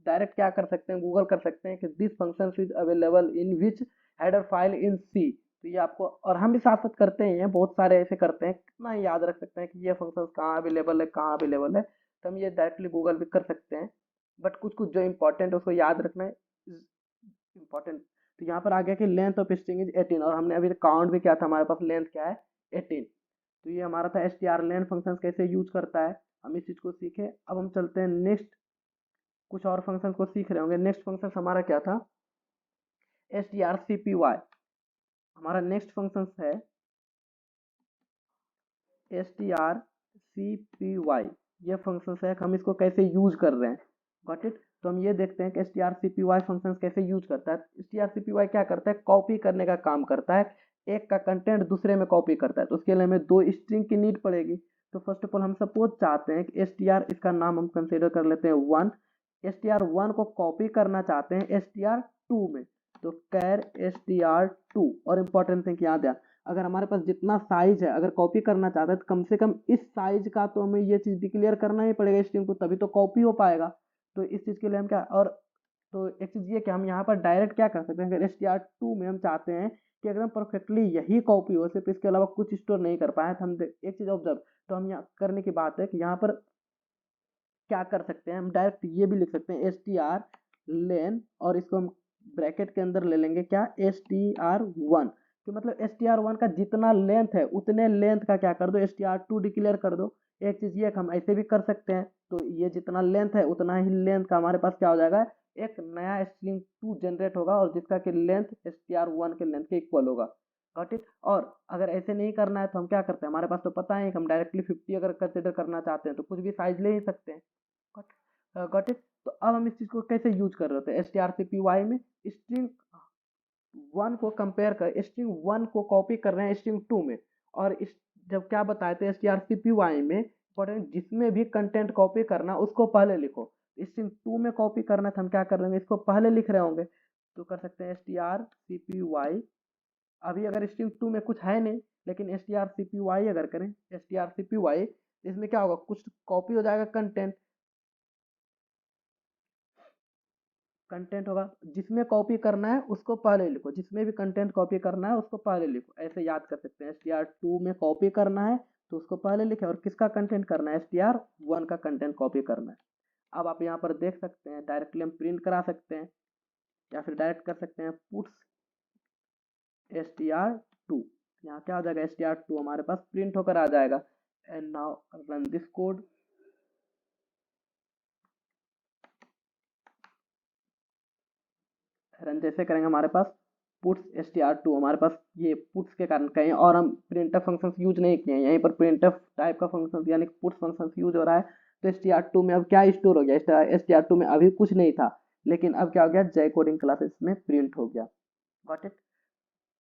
Speaker 1: डायरेक्ट क्या कर सकते हैं, गूगल कर सकते हैं कि this function is available in which header file in C. तो ये आपको, और हम भी साथ साथ करते हैं, बहुत सारे ऐसे करते हैं, कितना याद रख सकते हैं कि ये फंक्शन कहाँ अवेलेबल है, कहाँ अवेलेबल है, तो हम ये डायरेक्टली गूगल भी कर सकते हैं। बट कुछ कुछ जो इंपॉर्टेंट है उसको याद रखना है, इंपॉर्टेंट। तो यहाँ पर आ गया कि लेंथ ऑफ स्ट्रिंग इज 18, और हमने अभी काउंट भी किया था, हमारे पास लेंथ क्या है 18। तो ये हमारा था strlen फंक्शन कैसे यूज करता है, हम इस चीज़ को सीखे। अब हम चलते हैं नेक्स्ट, कुछ और फंक्शन को सीख रहे होंगे। नेक्स्ट फंक्शन हमारा क्या था, strcpy। हमारा नेक्स्ट फंक्शन है strcpy। ये फंक्शन है, हम इसको कैसे यूज कर रहे हैं, गॉट इट। तो हम ये देखते हैं कि strcpy फंक्शन कैसे यूज करता है। strcpy क्या करता है, कॉपी करने का काम करता है, एक का कंटेंट दूसरे में कॉपी करता है। तो उसके लिए हमें दो स्ट्रिंग की नीड पड़ेगी। तो फर्स्ट ऑफ ऑल हम सपोज चाहते हैं कि str, इसका नाम हम कंसीडर कर लेते हैं 1, str1 को कॉपी करना चाहते हैं str2 में, तो कैर str2। और इंपॉर्टेंट थिंग याद है, अगर हमारे पास जितना साइज है, अगर कॉपी करना चाहता है तो कम से कम इस साइज का तो हमें ये चीज़ डिक्लेयर करना ही पड़ेगा स्ट्रिंग को, तभी तो कॉपी हो पाएगा। तो इस चीज़ के लिए हम क्या, और तो एक चीज़ ये कि हम यहाँ पर डायरेक्ट क्या कर सकते हैं, अगर str2 में हम चाहते हैं कि एकदम परफेक्टली यही कॉपी हो, सिर्फ इसके अलावा कुछ स्टोर नहीं कर पाए, तो हम एक चीज़ ऑब्जर्व, तो हम यहाँ करने की बात है कि यहाँ पर क्या कर सकते हैं, हम डायरेक्ट ये भी लिख सकते हैं strlen, और इसको हम ब्रैकेट के अंदर ले लेंगे क्या, str1। कि मतलब str1 का जितना लेंथ है उतने लेंथ का क्या कर दो, str2 डिक्लेयर कर दो। एक चीज़ ये हम ऐसे भी कर सकते हैं, तो ये जितना लेंथ है उतना ही लेंथ का हमारे पास क्या हो जाएगा, एक नया स्ट्रिंग 2 जनरेट होगा, और जिसका कि लेंथ str1 के लेंथ के इक्वल होगा, गॉट इट। और अगर ऐसे नहीं करना है तो हम क्या करते हैं, हमारे पास तो पता है कि हम डायरेक्टली 50 अगर कंसिडर करना चाहते हैं तो कुछ भी साइज ले ही सकते हैं, गॉट इट। तो अब हम इस चीज़ को कैसे यूज कर रहे थे, strcpy में स्ट्रिंग 1 को कंपेयर कर, स्ट्रिंग 1 को कॉपी कर रहे हैं स्ट्रिंग 2 में। और इस जब क्या बताए थे strcpy में, इंपॉर्टेंट, जिसमें भी कंटेंट कॉपी करना उसको पहले लिखो। स्ट्रिंग 2 में कॉपी करना था, हम क्या कर रहे हैं, इसको पहले लिख रहे होंगे, तो कर सकते हैं strcpy। अभी अगर स्ट्रिंग 2 में कुछ है नहीं, लेकिन strcpy अगर करें strcpy, इसमें क्या होगा, कुछ कॉपी हो जाएगा कंटेंट, कंटेंट होगा, जिसमें कॉपी करना है उसको पहले लिखो, जिसमें भी कंटेंट कॉपी करना है उसको पहले लिखो, ऐसे याद कर सकते हैं। str2 में कॉपी करना है तो उसको पहले लिखें, और किसका कंटेंट करना है, str1 का कंटेंट कॉपी करना है। अब आप यहाँ पर देख सकते हैं, डायरेक्टली हम प्रिंट करा सकते हैं, या फिर डायरेक्ट कर सकते हैं पुट्स str2। यहाँ क्या हो जाएगा, str2 हमारे पास प्रिंट होकर आ जाएगा। And now run this code. Run जैसे करेंगे, हमारे पास पुट्स str2, हमारे पास ये पुट्स के कारण कहीं और हम printf फंक्शंस यूज नहीं किए हैं, यहीं पर printf टाइप का फंक्शन यानी पुट्स फंक्शंस यूज हो रहा है। तो str2 में अब क्या स्टोर हो गया, str2 में अभी कुछ नहीं था, लेकिन अब क्या हो गया, जय कोडिंग क्लासेस में प्रिंट हो गया, गॉट इट।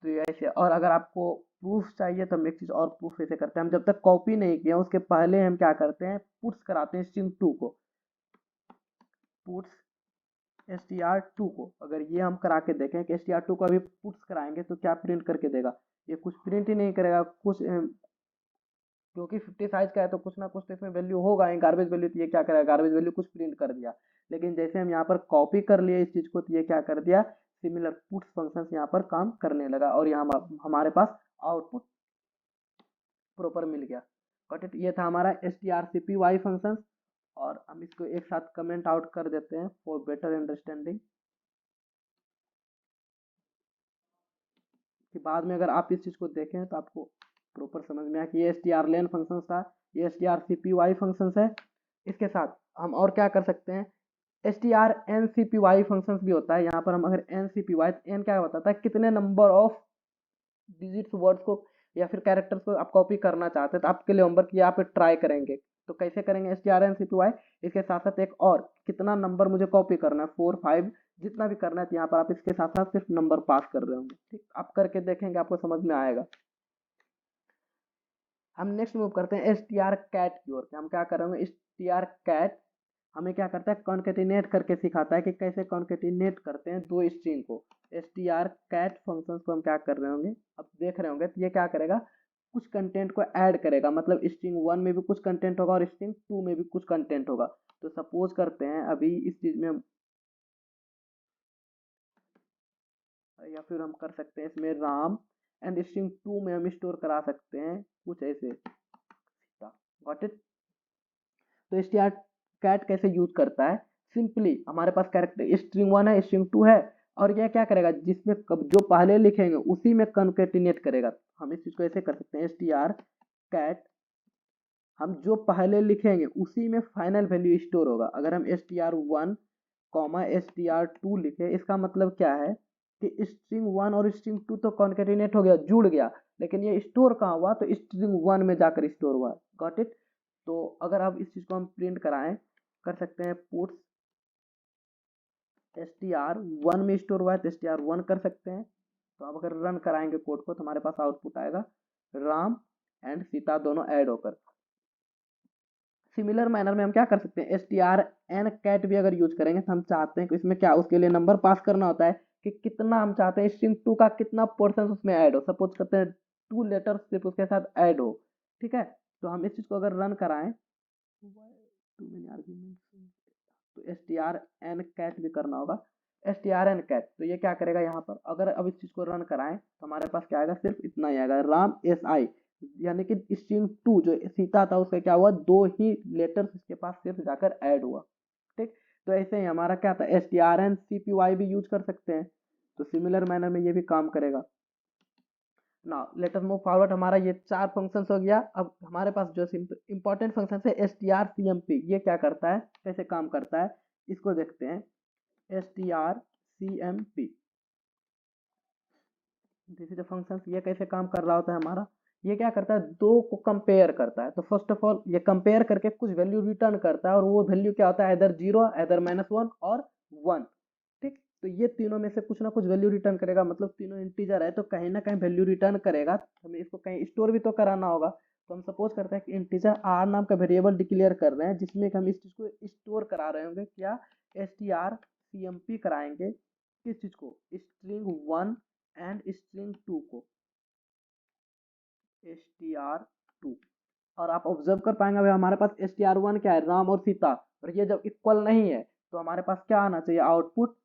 Speaker 1: तो ये ऐसे, और अगर आपको प्रूफ चाहिए तो हम एक चीज़ और प्रूफ ऐसे करते हैं, हम जब तक कॉपी नहीं किए उसके पहले हम क्या करते हैं, पुट्स कराते हैं string2 को, पुट्स str2 को। अगर ये हम करा के देखें कि str2 को अभी पुट्स कराएंगे तो क्या प्रिंट करके देगा, ये कुछ प्रिंट ही नहीं करेगा, कुछ क्योंकि 50 साइज का है तो कुछ ना कुछ तो इसमें वैल्यू होगा ही, गार्बेज वैल्यू, तो ये क्या करेगा, गार्बेज वैल्यू कुछ प्रिंट कर दिया। लेकिन जैसे हम यहाँ पर कॉपी कर लिए इस चीज़ को, तो ये क्या कर दिया, सिमिलर पुट्स फंक्शन यहाँ पर काम करने लगा, और यहाँ हमारे पास आउटपुट प्रॉपर मिल गया, गॉट इट। ये था हमारा strcpy फंक्शन, और हम इसको एक साथ कमेंट आउट कर देते हैं फॉर बेटर अंडरस्टैंडिंग, कि बाद में अगर आप इस चीज़ को देखें तो आपको प्रॉपर समझ में आया कि ये strlen फंक्शन था, ये strcpy फंक्शन है। इसके साथ हम और क्या कर सकते हैं, strncpy फंक्शंस भी होता है। यहाँ पर हम अगर ncpy, n क्या बताता है, कितने नंबर ऑफ डिजिट्स वर्ड्स को या फिर कैरेक्टर्स को आप कॉपी करना चाहते हैं, तो आपके लिए होमवर्क ये आप ट्राई करेंगे, तो कैसे करेंगे strncpy, इसके साथ साथ एक और कितना नंबर मुझे कॉपी करना है 4 5 जितना भी करना है, तो यहाँ पर आप इसके साथ साथ सिर्फ नंबर पास कर रहे होंगे। ठीक, आप करके देखेंगे आपको समझ में आएगा। हम नेक्स्ट मूव करते हैं strcat की ओर। हम क्या करेंगे, strcat हमें क्या करता है, कॉन्केटिनेट करके सिखाता है कि कैसे कॉन्केटिनेट करते हैं दो स्ट्रिंग को। strcat फंक्शंस को हम क्या कर रहे होंगे, अब देख रहे होंगे, तो ये क्या करेगा, कुछ कंटेंट को ऐड करेगा, मतलब स्ट्रिंग 1 में भी कुछ कंटेंट होगा और स्ट्रिंग 2 में भी कुछ कंटेंट होगा। तो सपोज करते हैं अभी इस चीज में हम, या फिर हम कर सकते हैं इसमें राम एंड स्ट्रिंग 2 में हम स्टोर करा सकते हैं कुछ ऐसे। Got it. तो strcat कैसे यूज करता है, सिंपली हमारे पास कैरेक्टर स्ट्रिंग 1 है, स्ट्रिंग 2 है, और यह क्या करेगा, जिसमें जो पहले लिखेंगे उसी में कॉन्केटिनेट करेगा। हम इस चीज को ऐसे कर सकते हैं, strcat हम जो पहले लिखेंगे उसी में फाइनल वैल्यू स्टोर होगा। अगर हम str1 str2 लिखे, इसका मतलब क्या है कि स्ट्रिंग 1 और स्ट्रिंग 2 तो कॉन्केटिनेट हो गया, जुड़ गया, लेकिन ये स्टोर कहाँ हुआ, तो स्ट्रिंग 1 में जाकर स्टोर हुआ। Got it. तो अगर आप इस चीज को हम प्रिंट कराएं, कर सकते हैं पुट्स str1 में स्टोर हुआ है तो str1 कर सकते हैं। तो अब अगर रन कराएंगे कोड को, तो हमारे पास आउटपुट आएगा राम एंड सीता दोनों ऐड होकर। सिमिलर मैनर में हम क्या कर सकते हैं, strncat भी अगर यूज करेंगे, तो हम चाहते हैं कि इसमें क्या, उसके लिए नंबर पास करना होता है कि कितना हम चाहते हैं स्ट्रिंग 2 का कितना पोर्शन उसमें ऐड हो। सपोज करते हैं 2 लेटर्स सिर्फ उसके साथ ऐड हो। ठीक है, तो हम इस चीज को अगर रन कराएं, तो strncat भी करना होगा, strncat। तो ये क्या करेगा यहाँ पर, अगर अब इस चीज को रन कराएं, तो हमारे पास क्या आएगा, सिर्फ इतना ही आएगा, राम si, यानी कि स्ट्रिंग 2 जो सीता था उसका क्या हुआ, 2 ही लेटर्स इसके पास सिर्फ जाकर ऐड हुआ। ठीक, तो ऐसे ही हमारा क्या था, strncpy भी यूज कर सकते हैं, तो सिमिलर मैनर में ये भी काम करेगा। Now let us move forward. हमारा ये 4 फंक्शंस हो गया। अब हमारे पास जो इंपॉर्टेंट फंक्शन है strcmp, ये क्या करता है, कैसे काम करता है, इसको देखते हैं। strcmp this is a function. ये कैसे काम कर रहा होता है हमारा, ये क्या करता है, दो को कंपेयर करता है। तो फर्स्ट ऑफ ऑल ये कंपेयर करके कुछ वैल्यू रिटर्न करता है, और वो वैल्यू क्या होता है, इधर 0, इधर -1 और 1। ठीक, तो ये तीनों में से कुछ ना कुछ वैल्यू रिटर्न करेगा, मतलब तीनों इंटीजर है तो कहीं ना कहीं वैल्यू रिटर्न करेगा। हमें इसको कहीं स्टोर भी तो कराना होगा। तो हम सपोज करते हैं कि इंटीजर आर नाम का वेरिएबल डिक्लेयर कर रहे हैं, जिसमें हम इस चीज को स्टोर करा रहे होंगे, क्या, strcmp कराएंगे किस चीज को, स्ट्रिंग 1 एंड स्ट्रिंग 2 को, str2। और आप ऑब्जर्व कर पाएंगे भाई हमारे पास str1 क्या है, राम और सीता, और ये जब इक्वल नहीं है तो हमारे पास क्या आना चाहिए, आउटपुट,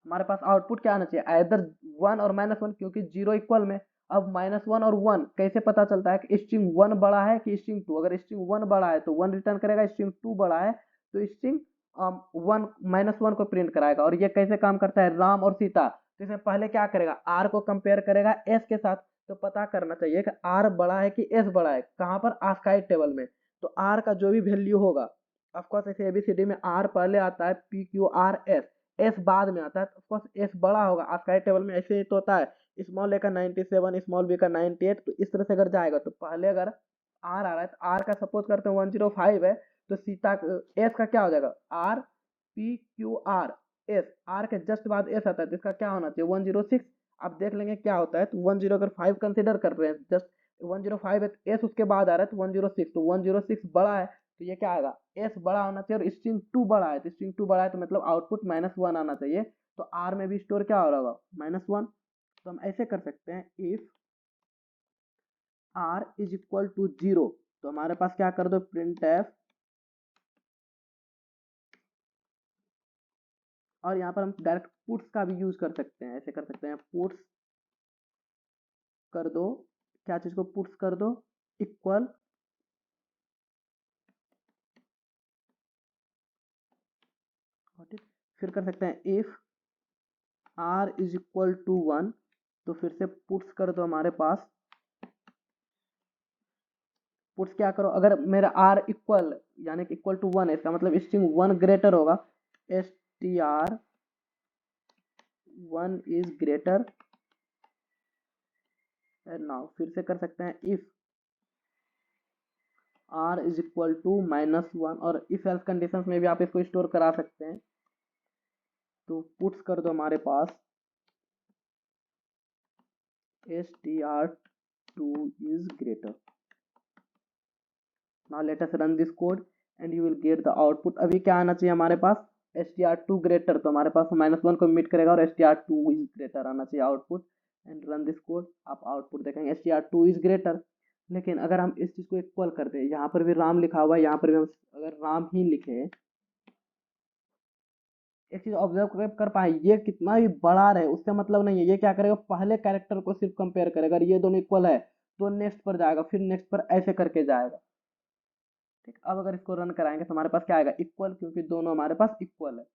Speaker 1: हमारे पास आउटपुट क्या आना चाहिए, इधर 1 और -1, क्योंकि 0 इक्वल में। अब -1 और 1 कैसे पता चलता है कि स्ट्रिंग 1 बड़ा है कि स्ट्रिंग 2, अगर स्ट्रिंग 1 बड़ा है तो 1 रिटर्न करेगा, स्ट्रिंग 2 बड़ा है तो स्ट्रिंग 1 -1 को प्रिंट कराएगा। और ये कैसे काम करता है, राम और सीता, तो इसमें पहले क्या करेगा, आर को कंपेयर करेगा एस के साथ। तो पता करना चाहिए कि आर बड़ा है कि एस बड़ा है, कहाँ पर, आस्काई टेबल में। तो आर का जो भी वैल्यू होगा, ऑफकोर्स ऐसे एबीसीडी में आर पहले आता है, P Q R S, S बाद में आता है, तो ऑफकोर्स एस बड़ा होगा। आस्काई टेबल में ऐसे ही तो होता है, स्मॉल ए का 97, स्मॉल बी का 98। तो इस तरह से अगर जाएगा, तो पहले अगर आर आ रहा है तो आर का सपोज करते हैं 105 है, तो सीता एस का क्या हो जाएगा, R P Q R S, R के जस्ट बाद एस आता है, तो इसका क्या होना चाहिए, 106। आप देख लेंगे क्या होता है, तो 10 अगर 5 कंसिडर कर रहे हैं, जस्ट 105 है तो एस उसके बाद आ रहा है, तो 106, तो 106 बड़ा है, तो ये क्या आएगा, एस बड़ा होना चाहिए, और स्ट्रिंग 2 बड़ा है, तो स्ट्रिंग 2 बड़ा है तो मतलब आउटपुट -1 आना चाहिए। तो आर में भी स्टोर क्या हो रहा होगा, -1। तो हम ऐसे कर सकते हैं, if R is equal to 0, तो हमारे पास क्या कर दो, प्रिंट एफ, और यहाँ पर हम डायरेक्ट पुट्स का भी यूज कर सकते हैं। ऐसे कर सकते हैं, पुट्स कर दो, क्या चीज को पुट्स कर दो, इक्वल, फिर कर सकते हैं if R is equal to 1, तो फिर से पुट्स कर दो हमारे पास, पुट्स क्या करो, अगर मेरा आर इक्वल यानी कि इक्वल टू 1 है, इसका मतलब स्ट्रिंग 1 ग्रेटर होगा, str 1 इज ग्रेटर। नाउ फिर से कर सकते हैं, if r is equal to -1, और इफ एल्स कंडीशन में भी आप इसको स्टोर करा सकते हैं। तो पुट्स कर दो हमारे पास str2 is greater। now let us run this code and you will get the output। अभी क्या आना चाहिए हमारे पास, str2 greater, तो हमारे पास -1 को मीट करेगा और str2 is greater आना चाहिए output. And run this code, आप आउटपुट देखेंगे str2 is greater। लेकिन अगर हम इस चीज़ को इक्वल कर दें, यहाँ पर भी राम लिखा हुआ है, यहाँ पर भी हम अगर राम ही लिखे, एक चीज ऑब्जर्व कर पाए, ये कितना भी बड़ा रहे उससे मतलब नहीं है। ये क्या करेगा, पहले कैरेक्टर को सिर्फ कंपेयर करेगा, अगर ये दोनों इक्वल है तो नेक्स्ट पर जाएगा, फिर नेक्स्ट पर, ऐसे करके जाएगा। ठीक, अब अगर इसको रन कराएंगे तो हमारे पास क्या आएगा, इक्वल, क्योंकि दोनों हमारे पास इक्वल है।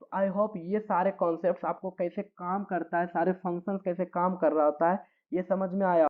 Speaker 1: तो आई होप ये सारे कॉन्सेप्ट्स आपको कैसे काम करता है, सारे फंक्शंस कैसे काम कर रहा होता है, ये समझ में आया।